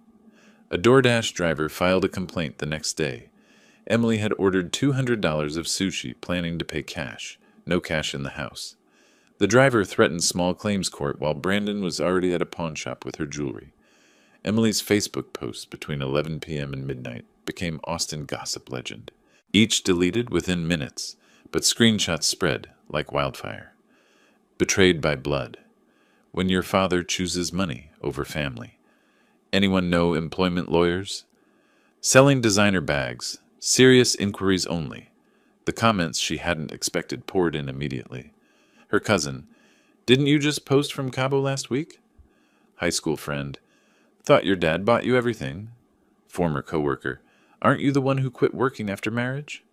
A DoorDash driver filed a complaint the next day. Emily had ordered $200 of sushi, planning to pay cash. No cash in the house. The driver threatened small claims court while Brandon was already at a pawn shop with her jewelry. Emily's Facebook posts between 11 p.m. and midnight became Austin gossip legend. Each deleted within minutes, but screenshots spread like wildfire. Betrayed by blood. When your father chooses money over family. Anyone know employment lawyers? Selling designer bags. Serious inquiries only. The comments she hadn't expected poured in immediately. Her cousin, "Didn't you just post from Cabo last week?" High school friend, "Thought your dad bought you everything." Former coworker, "Aren't you the one who quit working after marriage?"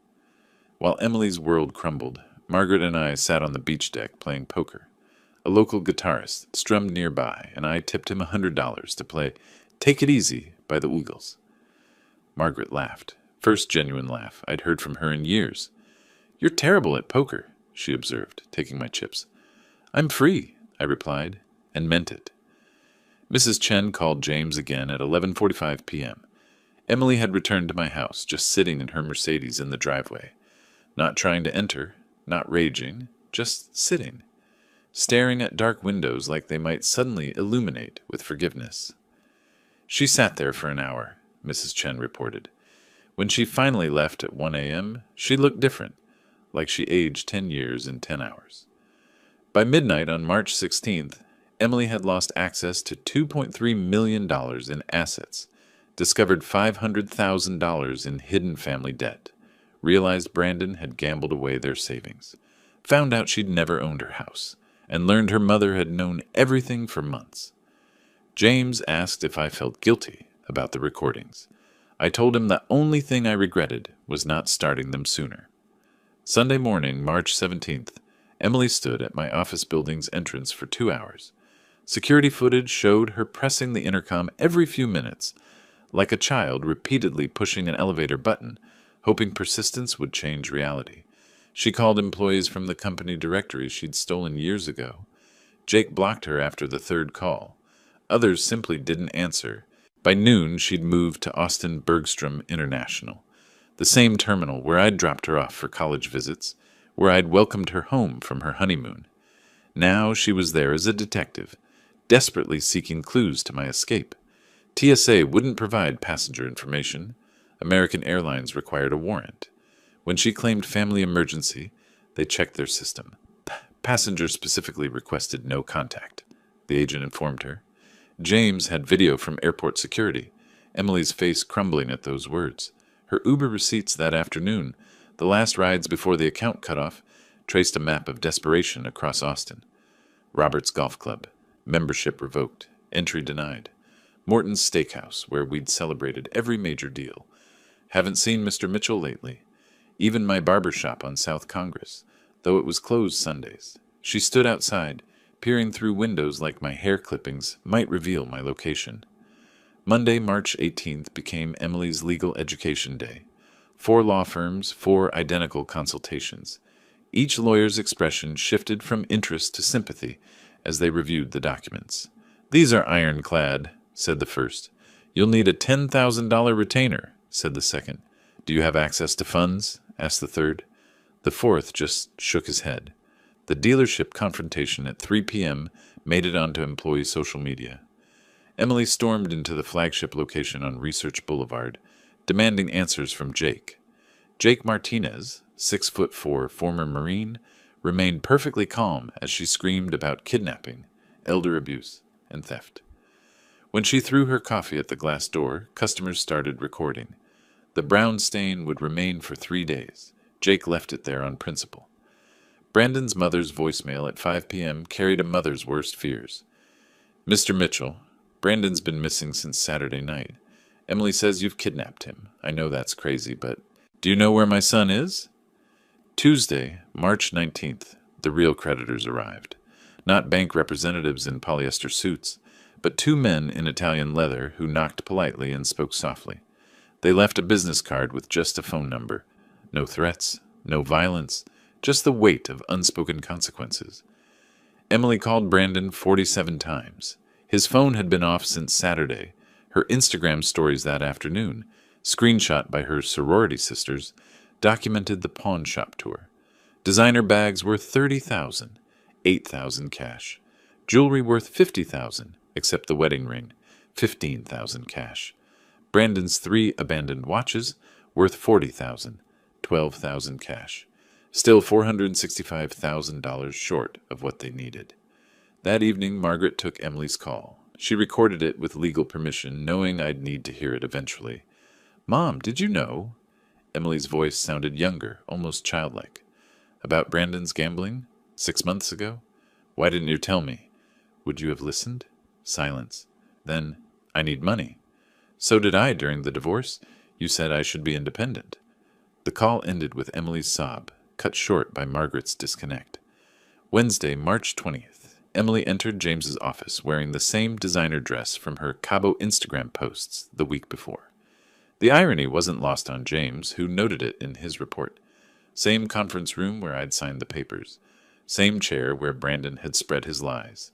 While Emily's world crumbled, Margaret and I sat on the beach deck playing poker. A local guitarist strummed nearby, and I tipped him $100 to play "Take It Easy" by the Eagles. Margaret laughed. First genuine laugh I'd heard from her in years. "You're terrible at poker," she observed, taking my chips. "I'm free," I replied, and meant it. Mrs. Chen called James again at 11:45 p.m. Emily had returned to my house, just sitting in her Mercedes in the driveway. Not trying to enter, not raging, just sitting, staring at dark windows like they might suddenly illuminate with forgiveness. She sat there for an hour, Mrs. Chen reported. When she finally left at 1 a.m., she looked different, like she aged 10 years in 10 hours. By midnight on March 16th, Emily had lost access to $2.3 million in assets, discovered $500,000 in hidden family debt, realized Brandon had gambled away their savings, found out she'd never owned her house, and learned her mother had known everything for months. James asked if I felt guilty about the recordings. I told him the only thing I regretted was not starting them sooner. Sunday morning, March 17th, Emily stood at my office building's entrance for 2 hours. Security footage showed her pressing the intercom every few minutes, like a child repeatedly pushing an elevator button, hoping persistence would change reality. She called employees from the company directory she'd stolen years ago. Jake blocked her after the 3rd call. Others simply didn't answer. By noon, she'd moved to Austin Bergstrom International, the same terminal where I'd dropped her off for college visits, where I'd welcomed her home from her honeymoon. Now she was there as a detective, desperately seeking clues to my escape. TSA wouldn't provide passenger information. American Airlines required a warrant. When she claimed family emergency, they checked their system. Passengers specifically requested no contact, the agent informed her. James had video from airport security, Emily's face crumbling at those words. Her Uber receipts that afternoon, the last rides before the account cut off, traced a map of desperation across Austin. Robert's Golf Club, membership revoked, entry denied. Morton's Steakhouse, where we'd celebrated every major deal. Haven't seen Mr. Mitchell lately. Even my barber shop on South Congress, though it was closed Sundays. She stood outside, peering through windows like my hair clippings might reveal my location. Monday, March 18th became Emily's legal education day. 4 law firms, 4 identical consultations. Each lawyer's expression shifted from interest to sympathy as they reviewed the documents. "These are ironclad," said the first. "You'll need a $10,000 retainer," said the second. "Do you have access to funds?" asked the third. The fourth just shook his head. The dealership confrontation at 3 p.m. made it onto employee social media. Emily stormed into the flagship location on Research Boulevard, demanding answers from Jake. Jake Martinez, 6'4" former Marine, remained perfectly calm as she screamed about kidnapping, elder abuse, and theft. When she threw her coffee at the glass door, customers started recording. The brown stain would remain for 3 days. Jake left it there on principle. Brandon's mother's voicemail at 5 p.m. carried a mother's worst fears. "Mr. Mitchell, Brandon's been missing since Saturday night. Emily says you've kidnapped him. I know that's crazy, but do you know where my son is?" Tuesday, March 19th, the real creditors arrived. Not bank representatives in polyester suits, but 2 men in Italian leather who knocked politely and spoke softly. They left a business card with just a phone number. No threats, no violence, just the weight of unspoken consequences. Emily called Brandon 47 times. His phone had been off since Saturday. Her Instagram stories that afternoon, screenshot by her sorority sisters, documented the pawn shop tour. Designer bags worth $30,000, $8,000 cash. Jewelry worth $50,000, except the wedding ring, $15,000 cash. Brandon's 3 abandoned watches worth $40,000, $12,000 cash. Still $465,000 short of what they needed. That evening, Margaret took Emily's call. She recorded it with legal permission, knowing I'd need to hear it eventually. "Mom, did you know?" Emily's voice sounded younger, almost childlike. "About Brandon's gambling? 6 months ago? Why didn't you tell me? Would you have listened?" Silence. Then, "I need money." "So did I during the divorce. You said I should be independent." The call ended with Emily's sob, cut short by Margaret's disconnect. Wednesday, March 20th. Emily entered James's office wearing the same designer dress from her Cabo Instagram posts the week before. The irony wasn't lost on James, who noted it in his report. Same conference room where I'd signed the papers. Same chair where Brandon had spread his lies.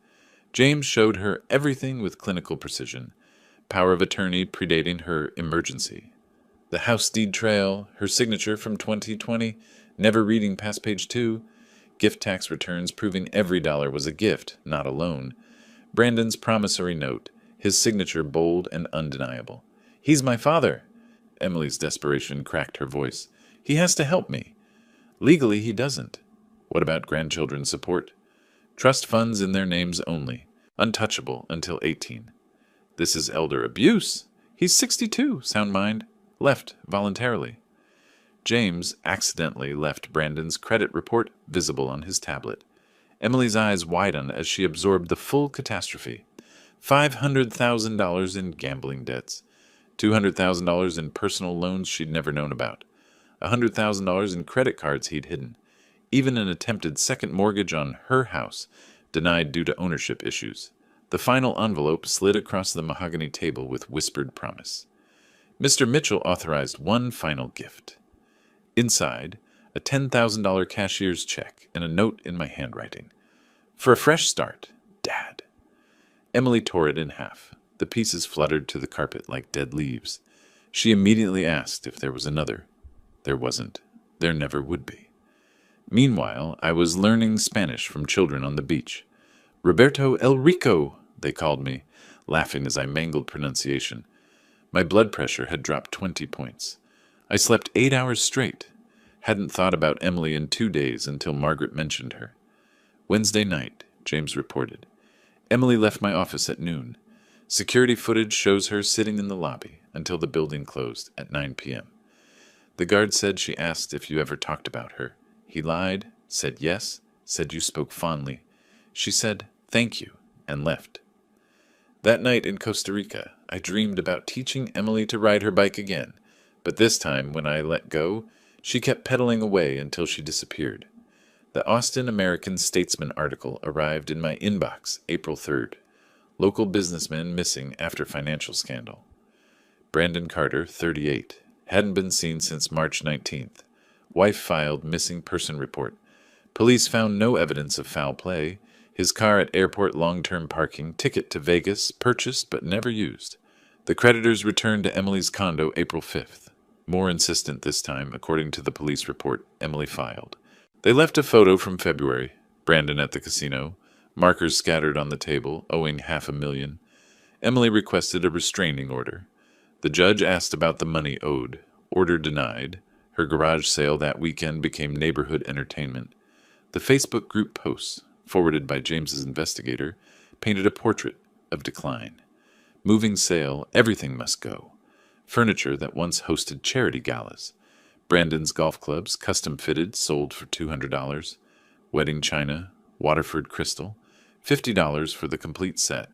James showed her everything with clinical precision. Power of attorney predating her emergency. The house deed trail, her signature from 2020, never reading past page 2, gift tax returns proving every dollar was a gift, not a loan. Brandon's promissory note, his signature bold and undeniable. "He's my father." Emily's desperation cracked her voice. "He has to help me." "Legally, he doesn't." "What about grandchildren support?" "Trust funds in their names only, untouchable until 18. "This is elder abuse." "He's 62, sound mind. Left voluntarily." James accidentally left Brandon's credit report visible on his tablet. Emily's eyes widened as she absorbed the full catastrophe. $500,000 in gambling debts. $200,000 in personal loans she'd never known about. $100,000 in credit cards he'd hidden. Even an attempted second mortgage on her house, denied due to ownership issues. The final envelope slid across the mahogany table with whispered promise. Mr. Mitchell authorized one final gift. Inside, a $10,000 cashier's check and a note in my handwriting. "For a fresh start, Dad." Emily tore it in half. The pieces fluttered to the carpet like dead leaves. She immediately asked if there was another. There wasn't. There never would be. Meanwhile, I was learning Spanish from children on the beach. Roberto El Rico, they called me, laughing as I mangled pronunciation. My blood pressure had dropped 20 points. I slept 8 hours straight. Hadn't thought about Emily in 2 days until Margaret mentioned her. Wednesday night, James reported. Emily left my office at noon. Security footage shows her sitting in the lobby until the building closed at 9 p.m. The guard said she asked if you ever talked about her. He lied, said yes, said you spoke fondly. She said, "Thank you," and left. That night in Costa Rica, I dreamed about teaching Emily to ride her bike again, but this time, when I let go, she kept pedaling away until she disappeared. The Austin American-Statesman article arrived in my inbox April 3rd. Local businessman missing after financial scandal. Brandon Carter, 38, hadn't been seen since March 19th. Wife filed missing person report. Police found no evidence of foul play. His car at airport long-term parking, ticket to Vegas, purchased but never used. The creditors returned to Emily's condo April 5th. More insistent this time, according to the police report Emily filed. They left a photo from February, Brandon at the casino, markers scattered on the table, owing $500,000. Emily requested a restraining order. The judge asked about the money owed. Order denied. Her garage sale that weekend became neighborhood entertainment. The Facebook group posts, forwarded by James's investigator, painted a portrait of decline. Moving sale, everything must go. Furniture that once hosted charity galas. Brandon's golf clubs, custom fitted, sold for $200. Wedding china, Waterford crystal, $50 for the complete set.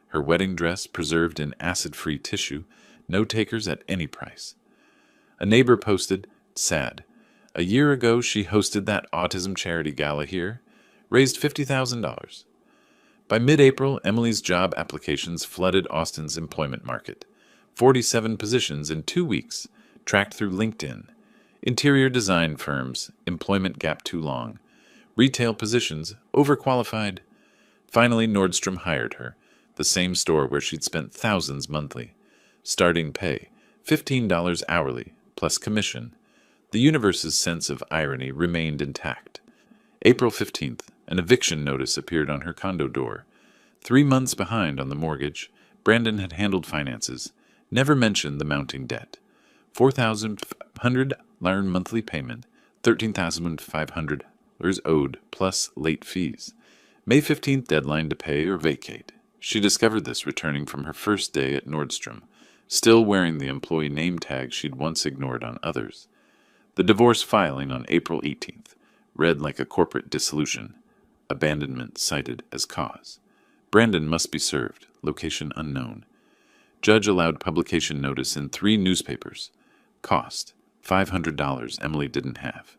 Her wedding dress preserved in acid-free tissue, no takers at any price. A neighbor posted, "Sad. A year ago she hosted that autism charity gala here, raised $50,000. By mid-April, Emily's job applications flooded Austin's employment market. 47 positions in 2 weeks, tracked through LinkedIn. Interior design firms, employment gap too long. Retail positions, overqualified. Finally, Nordstrom hired her, the same store where she'd spent thousands monthly. Starting pay, $15 hourly, plus commission. The universe's sense of irony remained intact. April 15th, an eviction notice appeared on her condo door. 3 months behind on the mortgage, Brandon had handled finances, never mentioned the mounting debt. $4,500 monthly payment, $13,500 owed, plus late fees. May 15th deadline to pay or vacate. She discovered this returning from her first day at Nordstrom, still wearing the employee name tag she'd once ignored on others. The divorce filing on April 18th read like a corporate dissolution. Abandonment cited as cause. Brandon must be served. Location unknown. Judge allowed publication notice in 3 newspapers. Cost, $500 Emily didn't have.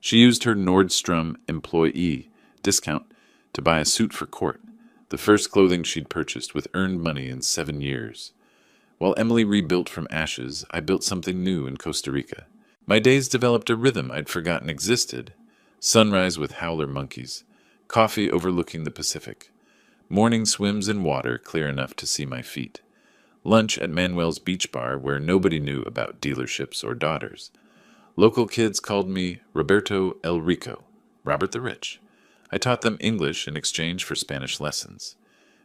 She used her Nordstrom employee discount to buy a suit for court, the first clothing she'd purchased with earned money in 7 years. While Emily rebuilt from ashes, I built something new in Costa Rica. My days developed a rhythm I'd forgotten existed. Sunrise with howler monkeys. Coffee overlooking the Pacific. Morning swims in water clear enough to see my feet. Lunch at Manuel's beach bar where nobody knew about dealerships or daughters. Local kids called me Roberto El Rico, Robert the Rich. I taught them English in exchange for Spanish lessons.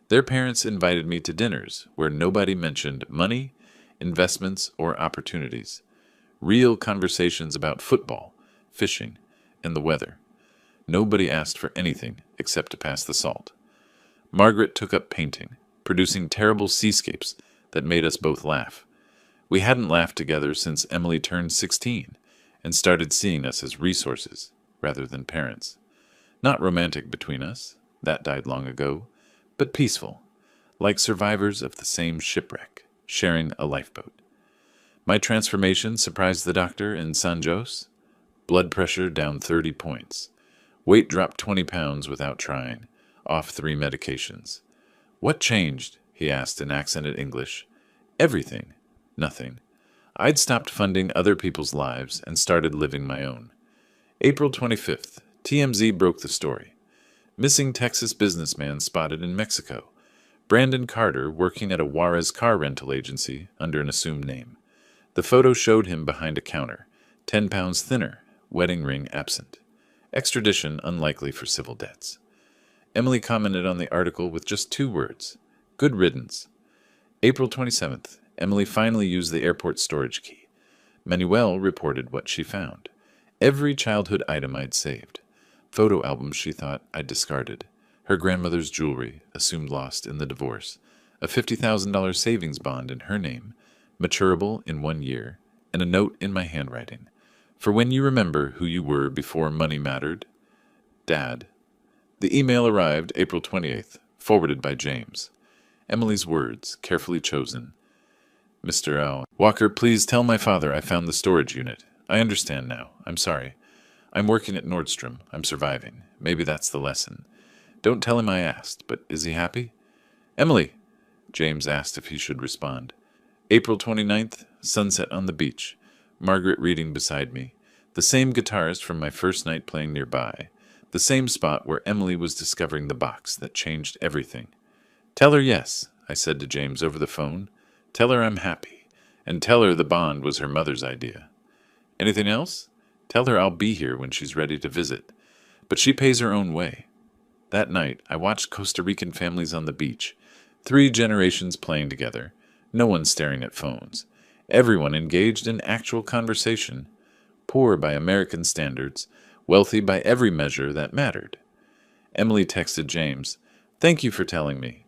Their parents invited me to dinners where nobody mentioned money, investments, or opportunities. Real conversations about football, fishing, and the weather. Nobody asked for anything except to pass the salt. Margaret took up painting, producing terrible seascapes that made us both laugh. We hadn't laughed together since Emily turned 16 and started seeing us as resources rather than parents. Not romantic between us, that died long ago, but peaceful, like survivors of the same shipwreck, sharing a lifeboat. My transformation surprised the doctor in San Jose. Blood pressure down 30 points. Weight dropped 20 pounds without trying, off 3 medications. What changed? He asked in accented English. Everything. Nothing. I'd stopped funding other people's lives and started living my own. April 25th, TMZ broke the story. Missing Texas businessman spotted in Mexico. Brandon Carter working at a Juarez car rental agency under an assumed name. The photo showed him behind a counter, 10 pounds thinner, wedding ring absent. Extradition unlikely for civil debts. Emily commented on the article with just 2 words. Good riddance. April 27th. Emily finally used the airport storage key. Manuel reported what she found. Every childhood item I'd saved. Photo albums she thought I'd discarded. Her grandmother's jewelry, assumed lost in the divorce. A $50,000 savings bond in her name, maturable in 1 year, and a note in my handwriting. For when you remember who you were before money mattered. Dad. The email arrived April 28th, forwarded by James. Emily's words, carefully chosen. Mr. L. Walker, please tell my father I found the storage unit. I understand now. I'm sorry. I'm working at Nordstrom. I'm surviving. Maybe that's the lesson. Don't tell him I asked, but is he happy? Emily, James asked if he should respond. April 29th, sunset on the beach. Margaret reading beside me. The same guitarist from my first night playing nearby. The same spot where Emily was discovering the box that changed everything. Tell her yes, I said to James over the phone. Tell her I'm happy. And tell her the bond was her mother's idea. Anything else? Tell her I'll be here when she's ready to visit. But she pays her own way. That night, I watched Costa Rican families on the beach. 3 generations playing together. No one staring at phones. Everyone engaged in actual conversation. Poor by American standards. Wealthy by every measure that mattered. Emily texted James, Thank you for telling me.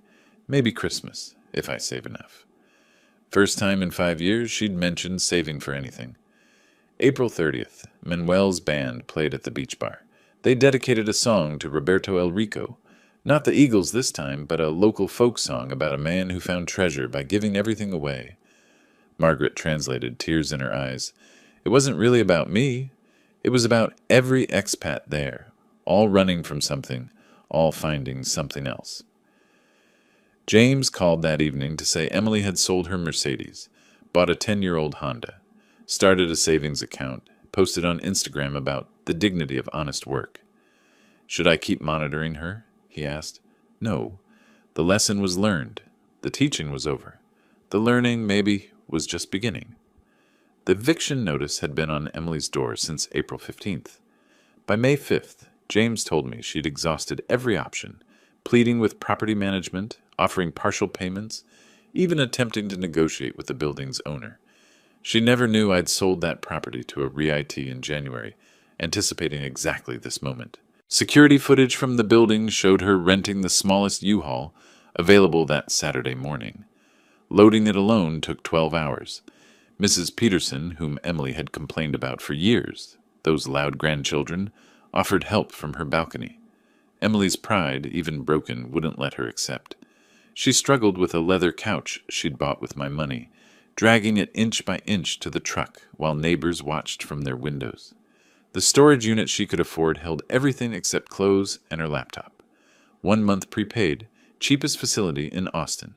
Maybe Christmas, if I save enough. First time in 5 years she'd mentioned saving for anything. April 30th, Manuel's band played at the beach bar. They dedicated a song to Roberto El Rico. Not the Eagles this time, but a local folk song about a man who found treasure by giving everything away. Margaret translated, tears in her eyes. It wasn't really about me. It was about every expat there, all running from something, all finding something else. James called that evening to say Emily had sold her Mercedes, bought a 10-year-old Honda, started a savings account, posted on Instagram about the dignity of honest work. Should I keep monitoring her? He asked. No. The lesson was learned. The teaching was over. The learning, maybe, was just beginning. The eviction notice had been on Emily's door since April 15th. By May 5th, James told me she'd exhausted every option, pleading with property management, offering partial payments, even attempting to negotiate with the building's owner. She never knew I'd sold that property to a REIT in January, anticipating exactly this moment. Security footage from the building showed her renting the smallest U-Haul available that Saturday morning. Loading it alone took 12 hours. Mrs. Peterson, whom Emily had complained about for years, those loud grandchildren, offered help from her balcony. Emily's pride, even broken, wouldn't let her accept. She struggled with a leather couch she'd bought with my money, dragging it inch by inch to the truck while neighbors watched from their windows. The storage unit she could afford held everything except clothes and her laptop. 1 month prepaid, cheapest facility in Austin.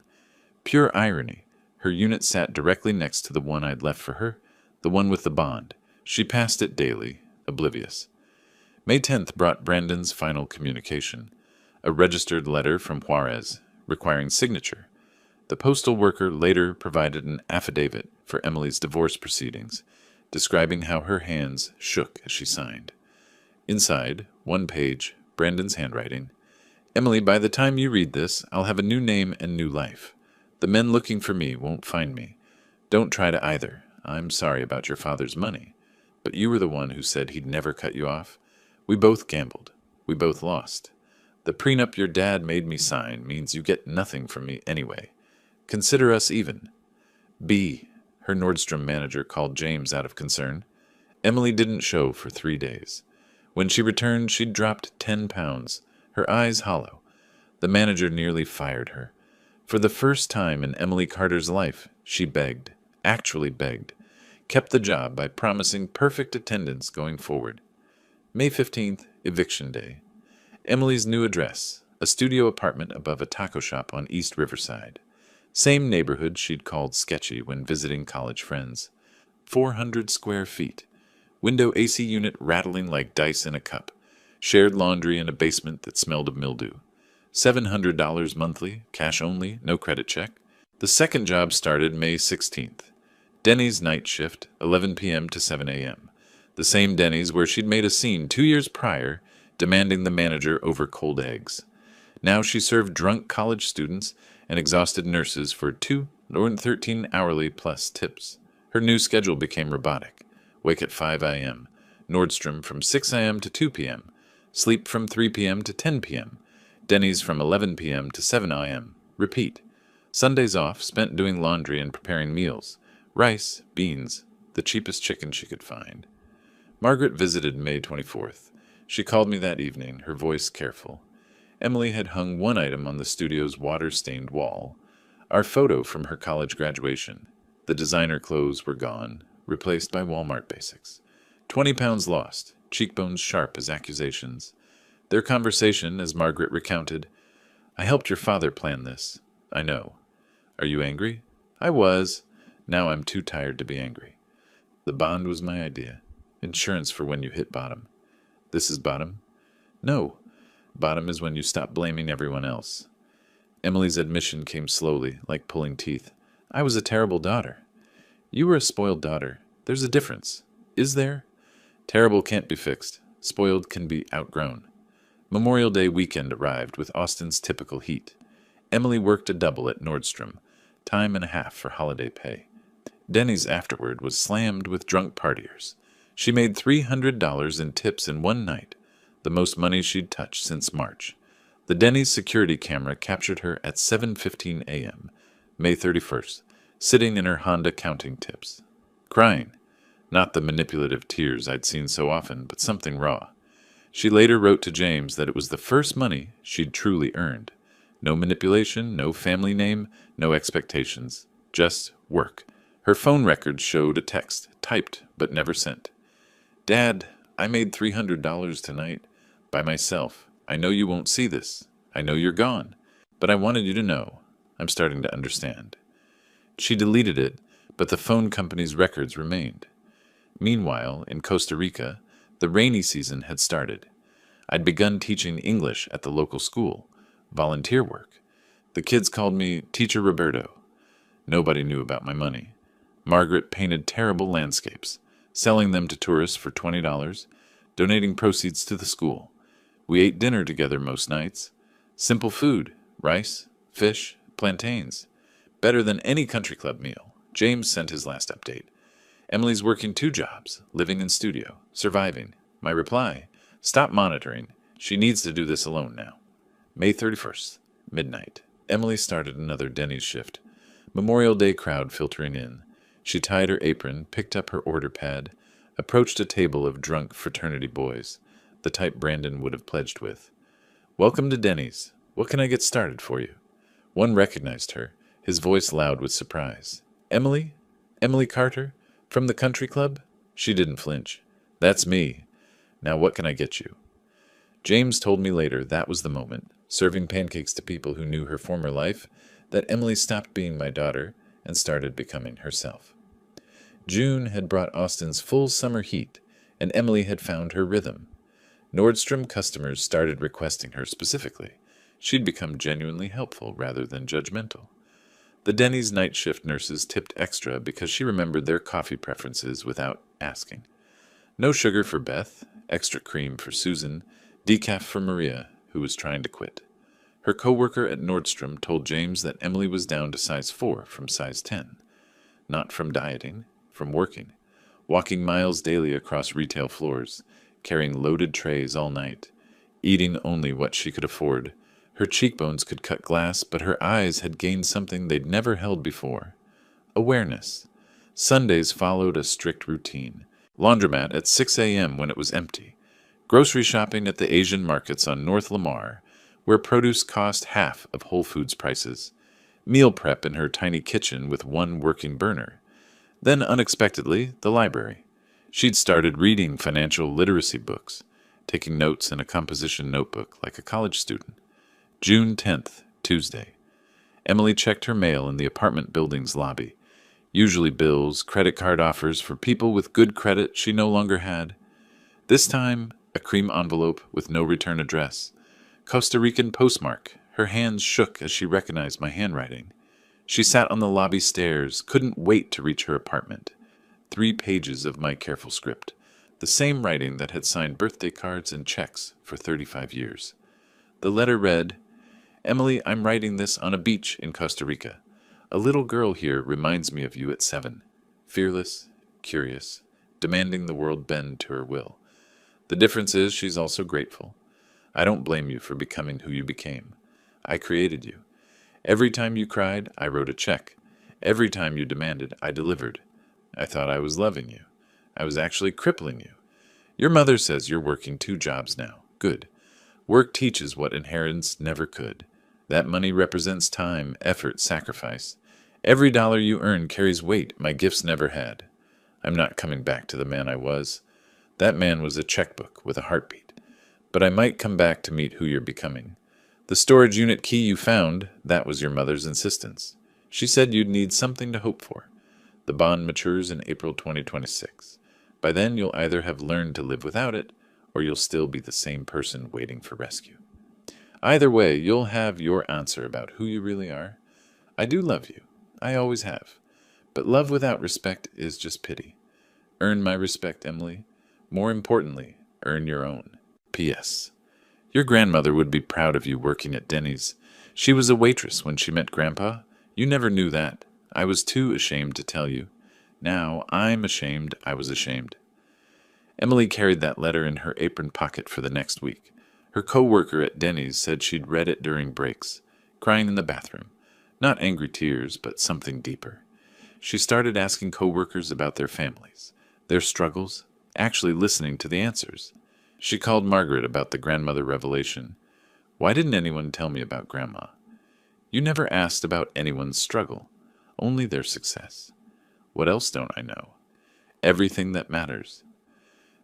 Pure irony. Her unit sat directly next to the one I'd left for her, the one with the bond. She passed it daily, oblivious. May 10th brought Brandon's final communication, a registered letter from Juarez, requiring signature. The postal worker later provided an affidavit for Emily's divorce proceedings, describing how her hands shook as she signed. Inside, 1 page, Brandon's handwriting. Emily, by the time you read this, I'll have a new name and new life. The men looking for me won't find me. Don't try to either. I'm sorry about your father's money. But you were the one who said he'd never cut you off. We both gambled. We both lost. The prenup your dad made me sign means you get nothing from me anyway. Consider us even. B. Her Nordstrom manager called James out of concern. Emily didn't show for 3 days. When she returned, she'd dropped 10 pounds, her eyes hollow. The manager nearly fired her. For the first time in Emily Carter's life, she begged, actually begged, kept the job by promising perfect attendance going forward. May 15th, eviction day. Emily's new address, a studio apartment above a taco shop on East Riverside. Same neighborhood she'd called sketchy when visiting college friends. 400 square feet. Window AC unit rattling like dice in a cup. Shared laundry in a basement that smelled of mildew. $700 monthly, cash only, no credit check. The second job started May 16th. Denny's night shift, 11 p.m. to 7 a.m. The same Denny's where she'd made a scene 2 years prior, demanding the manager over cold eggs. Now she served drunk college students and exhausted nurses for 213 hourly plus tips. Her new schedule became robotic. Wake at 5 a.m., Nordstrom from 6 a.m. to 2 p.m., sleep from 3 p.m. to 10 p.m., Denny's from 11 p.m. to 7 a.m., repeat. Sundays off spent doing laundry and preparing meals. Rice, beans, the cheapest chicken she could find. Margaret visited May 24th. She called me that evening, her voice careful. Emily had hung one item on the studio's water-stained wall, our photo from her college graduation. The designer clothes were gone, replaced by Walmart basics. 20 pounds lost, cheekbones sharp as accusations. Their conversation, as Margaret recounted, "I helped your father plan this. I know. Are you angry? I was. Now I'm too tired to be angry. The bond was my idea. Insurance for when you hit bottom. This is bottom? No. Bottom is when you stop blaming everyone else." Emily's admission came slowly, like pulling teeth. "I was a terrible daughter." "You were a spoiled daughter. There's a difference. Is there?" "Terrible can't be fixed. Spoiled can be outgrown." Memorial Day weekend arrived with Austin's typical heat. Emily worked a double at Nordstrom, time and a half for holiday pay. Denny's afterward was slammed with drunk partiers. She made $300 in tips in one night, the most money she'd touched since March. The Denny's security camera captured her at 7:15 a.m., May 31st, sitting in her Honda counting tips. Crying. Not the manipulative tears I'd seen so often, but something raw. She later wrote to James that it was the first money she'd truly earned. No manipulation, no family name, no expectations. Just work. Her phone records showed a text, typed but never sent. "Dad, I made $300 tonight. By myself. I know you won't see this. I know you're gone. But I wanted you to know. I'm starting to understand." She deleted it, but the phone company's records remained. Meanwhile, in Costa Rica, the rainy season had started. I'd begun teaching English at the local school, volunteer work. The kids called me Teacher Roberto. Nobody knew about my money. Margaret painted terrible landscapes, selling them to tourists for $20, donating proceeds to the school. We ate dinner together most nights. Simple food, rice, fish, plantains. Better than any country club meal. James sent his last update. Emily's working 2 jobs, living in studio, surviving. My reply, stop monitoring. She needs to do this alone now. May 31st, midnight. Emily started another Denny's shift. Memorial Day crowd filtering in. She tied her apron, picked up her order pad, approached a table of drunk fraternity boys, the type Brandon would have pledged with. "Welcome to Denny's. What can I get started for you?" One recognized her, his voice loud with surprise. "Emily? Emily Carter? From the country club?" She didn't flinch. "That's me. Now what can I get you?" James told me later that was the moment, serving pancakes to people who knew her former life, that Emily stopped being my daughter and started becoming herself. June had brought Austin's full summer heat, and Emily had found her rhythm. Nordstrom customers started requesting her specifically. She'd become genuinely helpful rather than judgmental. The Denny's night shift nurses tipped extra because she remembered their coffee preferences without asking. No sugar for Beth, extra cream for Susan, decaf for Maria, who was trying to quit. Her coworker at Nordstrom told James that Emily was down to size 4 from size 10. Not from dieting, from working. Walking miles daily across retail floors, carrying loaded trays all night, eating only what she could afford. Her cheekbones could cut glass, but her eyes had gained something they'd never held before. Awareness. Sundays followed a strict routine. Laundromat at 6 a.m. when it was empty. Grocery shopping at the Asian markets on North Lamar, where produce cost half of Whole Foods prices. Meal prep in her tiny kitchen with one working burner. Then, unexpectedly, the library. She'd started reading financial literacy books, taking notes in a composition notebook like a college student. June 10th, Tuesday. Emily checked her mail in the apartment building's lobby. Usually bills, credit card offers for people with good credit she no longer had. This time, a cream envelope with no return address. Costa Rican postmark. Her hands shook as she recognized my handwriting. She sat on the lobby stairs, couldn't wait to reach her apartment. 3 pages of my careful script. the same writing that had signed birthday cards and checks for 35 years. The letter read, "Emily, I'm writing this on a beach in Costa Rica. A little girl here reminds me of you at 7, fearless, curious, demanding the world bend to her will. The difference is she's also grateful. I don't blame you for becoming who you became. I created you. Every time you cried, I wrote a check. Every time you demanded, I delivered. I thought I was loving you. I was actually crippling you. Your mother says you're working 2 jobs now. Good. Work teaches what inheritance never could. That money represents time, effort, sacrifice. Every dollar you earn carries weight my gifts never had. I'm not coming back to the man I was. That man was a checkbook with a heartbeat. But I might come back to meet who you're becoming. The storage unit key you found, that was your mother's insistence. She said you'd need something to hope for. The bond matures in April 2026. By then, you'll either have learned to live without it, or you'll still be the same person waiting for rescue. Either way, you'll have your answer about who you really are. I do love you. I always have. But love without respect is just pity. Earn my respect, Emily. More importantly, earn your own. P.S. Your grandmother would be proud of you working at Denny's. She was a waitress when she met Grandpa. You never knew that. I was too ashamed to tell you. Now I'm ashamed I was ashamed. Emily carried that letter in her apron pocket for the next week. Her co-worker at Denny's said she'd read it during breaks, crying in the bathroom. Not angry tears, but something deeper. She started asking co-workers about their families, their struggles, actually listening to the answers. She called Margaret about the grandmother revelation. Why didn't anyone tell me about Grandma? You never asked about anyone's struggle, only their success. What else don't I know? Everything that matters.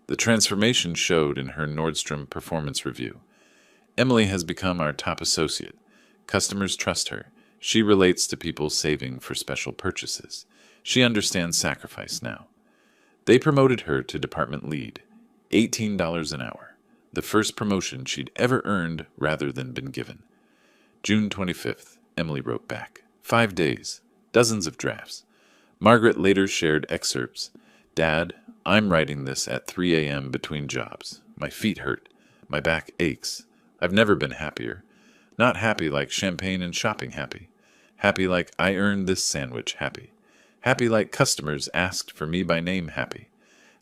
The transformation showed in her Nordstrom performance review. Emily has become our top associate. Customers trust her. She relates to people saving for special purchases. She understands sacrifice now. They promoted her to department lead, $18 an hour, the first promotion she'd ever earned rather than been given. June 25th, Emily wrote back. 5 days, dozens of drafts. Margaret later shared excerpts. Dad, I'm writing this at 3 a.m. between jobs. My feet hurt. My back aches. I've never been happier. Not happy like champagne and shopping happy. Happy like I earned this sandwich happy. Happy like customers asked for me by name happy.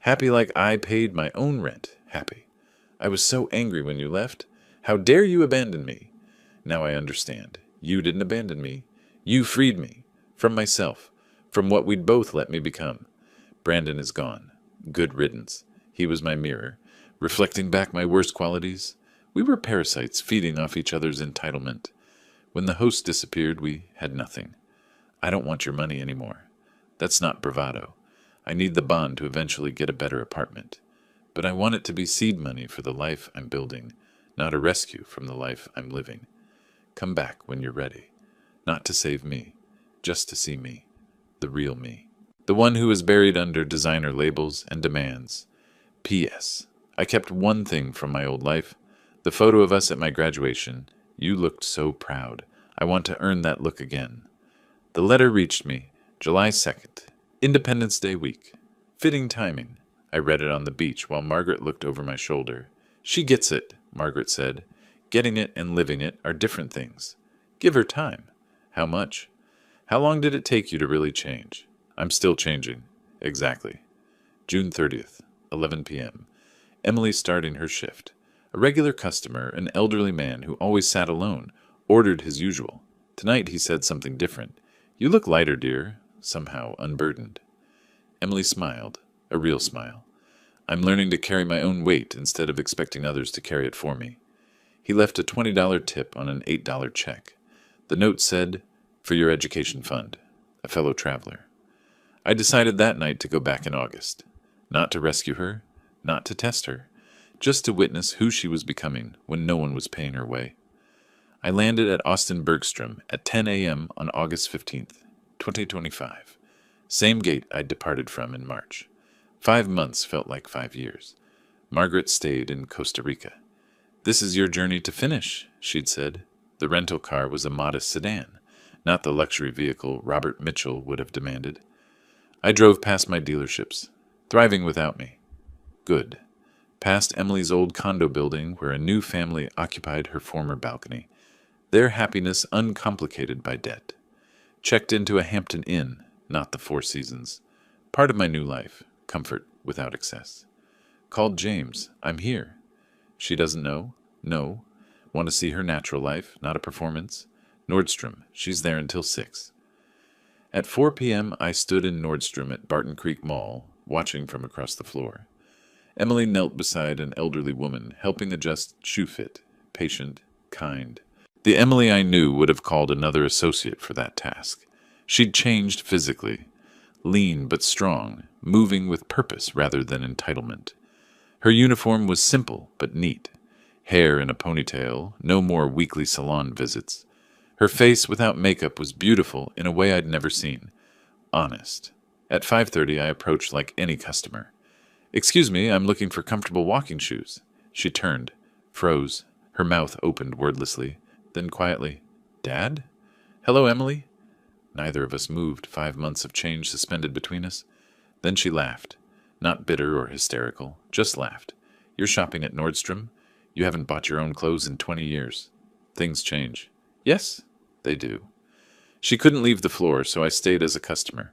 Happy like I paid my own rent happy. I was so angry when you left. How dare you abandon me? Now I understand. You didn't abandon me. You freed me. From myself. From what we'd both let me become. Brandon is gone. Good riddance. He was my mirror, reflecting back my worst qualities. We were parasites feeding off each other's entitlement. When the host disappeared, we had nothing. I don't want your money anymore. That's not bravado. I need the bond to eventually get a better apartment. But I want it to be seed money for the life I'm building, not a rescue from the life I'm living. Come back when you're ready. Not to save me, just to see me, the real me. The one who is buried under designer labels and demands. P.S. I kept one thing from my old life. The photo of us at my graduation. You looked so proud. I want to earn that look again. The letter reached me, July 2nd, Independence Day week. Fitting timing. I read it on the beach while Margaret looked over my shoulder. She gets it, Margaret said. Getting it and living it are different things. Give her time. How much? How long did it take you to really change? I'm still changing. Exactly. June 30th, 11 p.m. Emily starting her shift. A regular customer, an elderly man who always sat alone, ordered his usual. Tonight he said something different. You look lighter, dear, somehow unburdened. Emily smiled, a real smile. I'm learning to carry my own weight instead of expecting others to carry it for me. He left a $20 tip on an $8 check. The note said, "For your education fund, a fellow traveler." I decided that night to go back in August. Not to rescue her, not to test her, just to witness who she was becoming when no one was paying her way. I landed at Austin Bergstrom at 10 a.m. on August 15th, 2025. Same gate I'd departed from in March. 5 months felt like 5 years. Margaret stayed in Costa Rica. This is your journey to finish, she'd said. The rental car was a modest sedan, not the luxury vehicle Robert Mitchell would have demanded. I drove past my dealerships, thriving without me. Good. Past Emily's old condo building where a new family occupied her former balcony, their happiness uncomplicated by debt. Checked into a Hampton Inn, not the Four Seasons. Part of my new life, comfort without excess. Called James. I'm here. She doesn't know? No. Want to see her natural life, not a performance? Nordstrom. She's there until 6. At 4 p.m., I stood in Nordstrom at Barton Creek Mall, watching from across the floor. Emily knelt beside an elderly woman, helping adjust shoe fit, patient, kind. The Emily I knew would have called another associate for that task. She'd changed physically, lean but strong, moving with purpose rather than entitlement. Her uniform was simple but neat. Hair in a ponytail, no more weekly salon visits. Her face without makeup was beautiful in a way I'd never seen. Honest. At 5:30 I approached like any customer. "Excuse me, I'm looking for comfortable walking shoes." She turned, froze, her mouth opened wordlessly, then quietly, "Dad? Hello, Emily?" Neither of us moved, 5 months of change suspended between us. Then she laughed. Not bitter or hysterical, just laughed. "You're shopping at Nordstrom? You haven't bought your own clothes in 20 years. Things change." "Yes, they do." She couldn't leave the floor, so I stayed as a customer.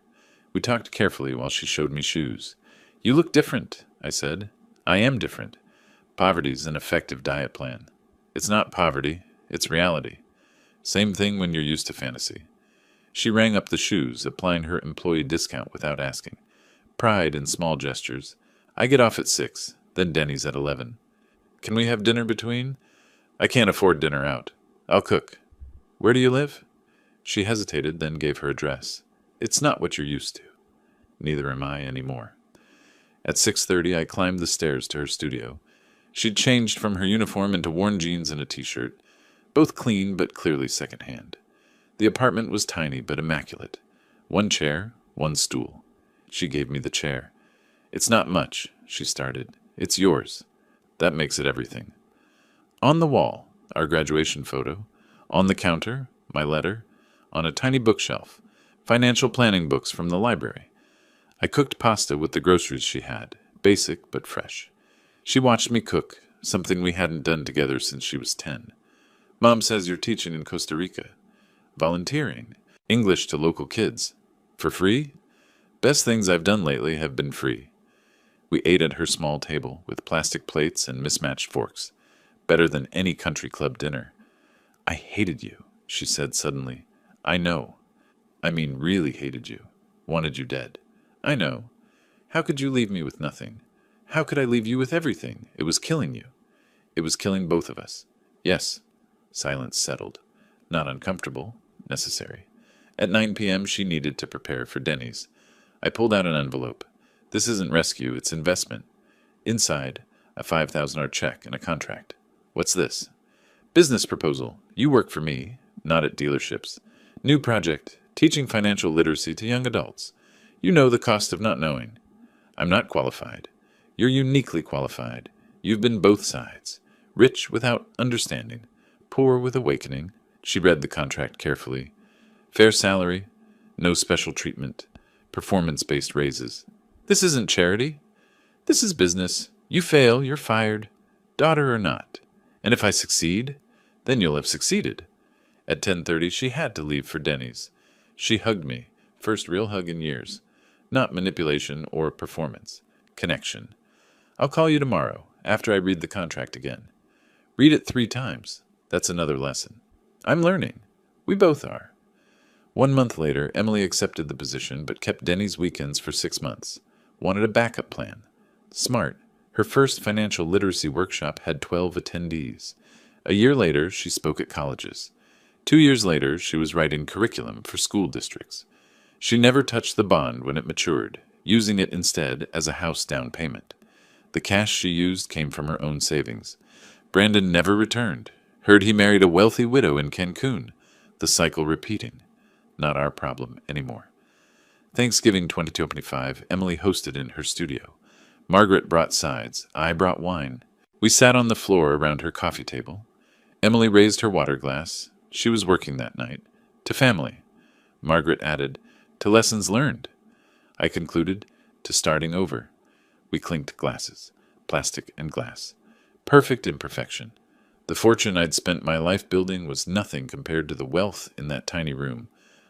We talked carefully while she showed me shoes. "You look different," I said. "I am different. Poverty's an effective diet plan." "It's not poverty, it's reality. Same thing when you're used to fantasy." She rang up the shoes, applying her employee discount without asking. Pride in small gestures. "I get off at 6, then Denny's at 11. Can we have dinner between?" "I can't afford dinner out. I'll cook." "Where do you live?" She hesitated, then gave her address. "It's not what you're used to." Neither am I anymore. At 6:30 I climbed the stairs to her studio. She'd changed from her uniform into worn jeans and a t-shirt, both clean but clearly second-hand. The apartment was tiny but immaculate. 1 chair, 1 stool. She gave me the chair. "It's not much," she started. "It's yours." That makes it everything. On the wall, our graduation photo. On the counter, my letter. On a tiny bookshelf, financial planning books from the library. I cooked pasta with the groceries she had, basic but fresh. She watched me cook, something we hadn't done together since she was 10. "Mom says you're teaching in Costa Rica." "Volunteering. English to local kids. For free?" "Best things I've done lately have been free." We ate at her small table, with plastic plates and mismatched forks. Better than any country club dinner. "I hated you," she said suddenly. "I know. I mean really hated you. Wanted you dead." "I know. How could you leave me with nothing? How could I leave you with everything? It was killing you." "It was killing both of us." "Yes." Silence settled. Not uncomfortable. Necessary. At 9 p.m. she needed to prepare for Denny's. I pulled out an envelope. "This isn't rescue, it's investment." Inside, a $5,000 check and a contract. "What's this?" "Business proposal. You work for me, not at dealerships. New project, teaching financial literacy to young adults. You know the cost of not knowing." "I'm not qualified." "You're uniquely qualified. You've been both sides. Rich without understanding. Poor with awakening." She read the contract carefully. "Fair salary. No special treatment. Performance-based raises." "This isn't charity. This is business. You fail, you're fired. Daughter or not. And if I succeed, then you'll have succeeded." At 10:30 she had to leave for Denny's. She hugged me. First real hug in years. Not manipulation or performance. Connection. "I'll call you tomorrow, after I read the contract again." "Read it 3 times. That's another lesson." "I'm learning. We both are." 1 month later, Emily accepted the position but kept Denny's weekends for 6 months. Wanted a backup plan. Smart. Her first financial literacy workshop had 12 attendees. A year later, she spoke at colleges. 2 years later, she was writing curriculum for school districts. She never touched the bond when it matured, using it instead as a house down payment. The cash she used came from her own savings. Brandon never returned. Heard he married a wealthy widow in Cancun. The cycle repeating. Not our problem anymore. Thanksgiving 2025, Emily hosted in her studio. Margaret brought sides. I brought wine. We sat on the floor around her coffee table. Emily raised her water glass. She was working that night. To family. Margaret added, to lessons learned. I concluded, to starting over. We clinked glasses. plastic and glass. Perfect imperfection. The fortune I'd spent my life building was nothing compared to the wealth in that tiny room,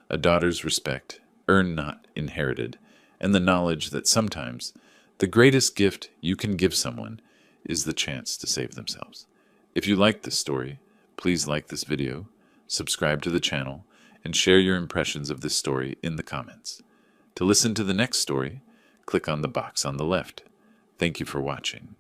a daughter's respect, earned not inherited, and the knowledge that sometimes the greatest gift you can give someone is the chance to save themselves. If you like this story, please like this video, subscribe to the channel, and share your impressions of this story in the comments. To listen to the next story, click on the box on the left. Thank you for watching.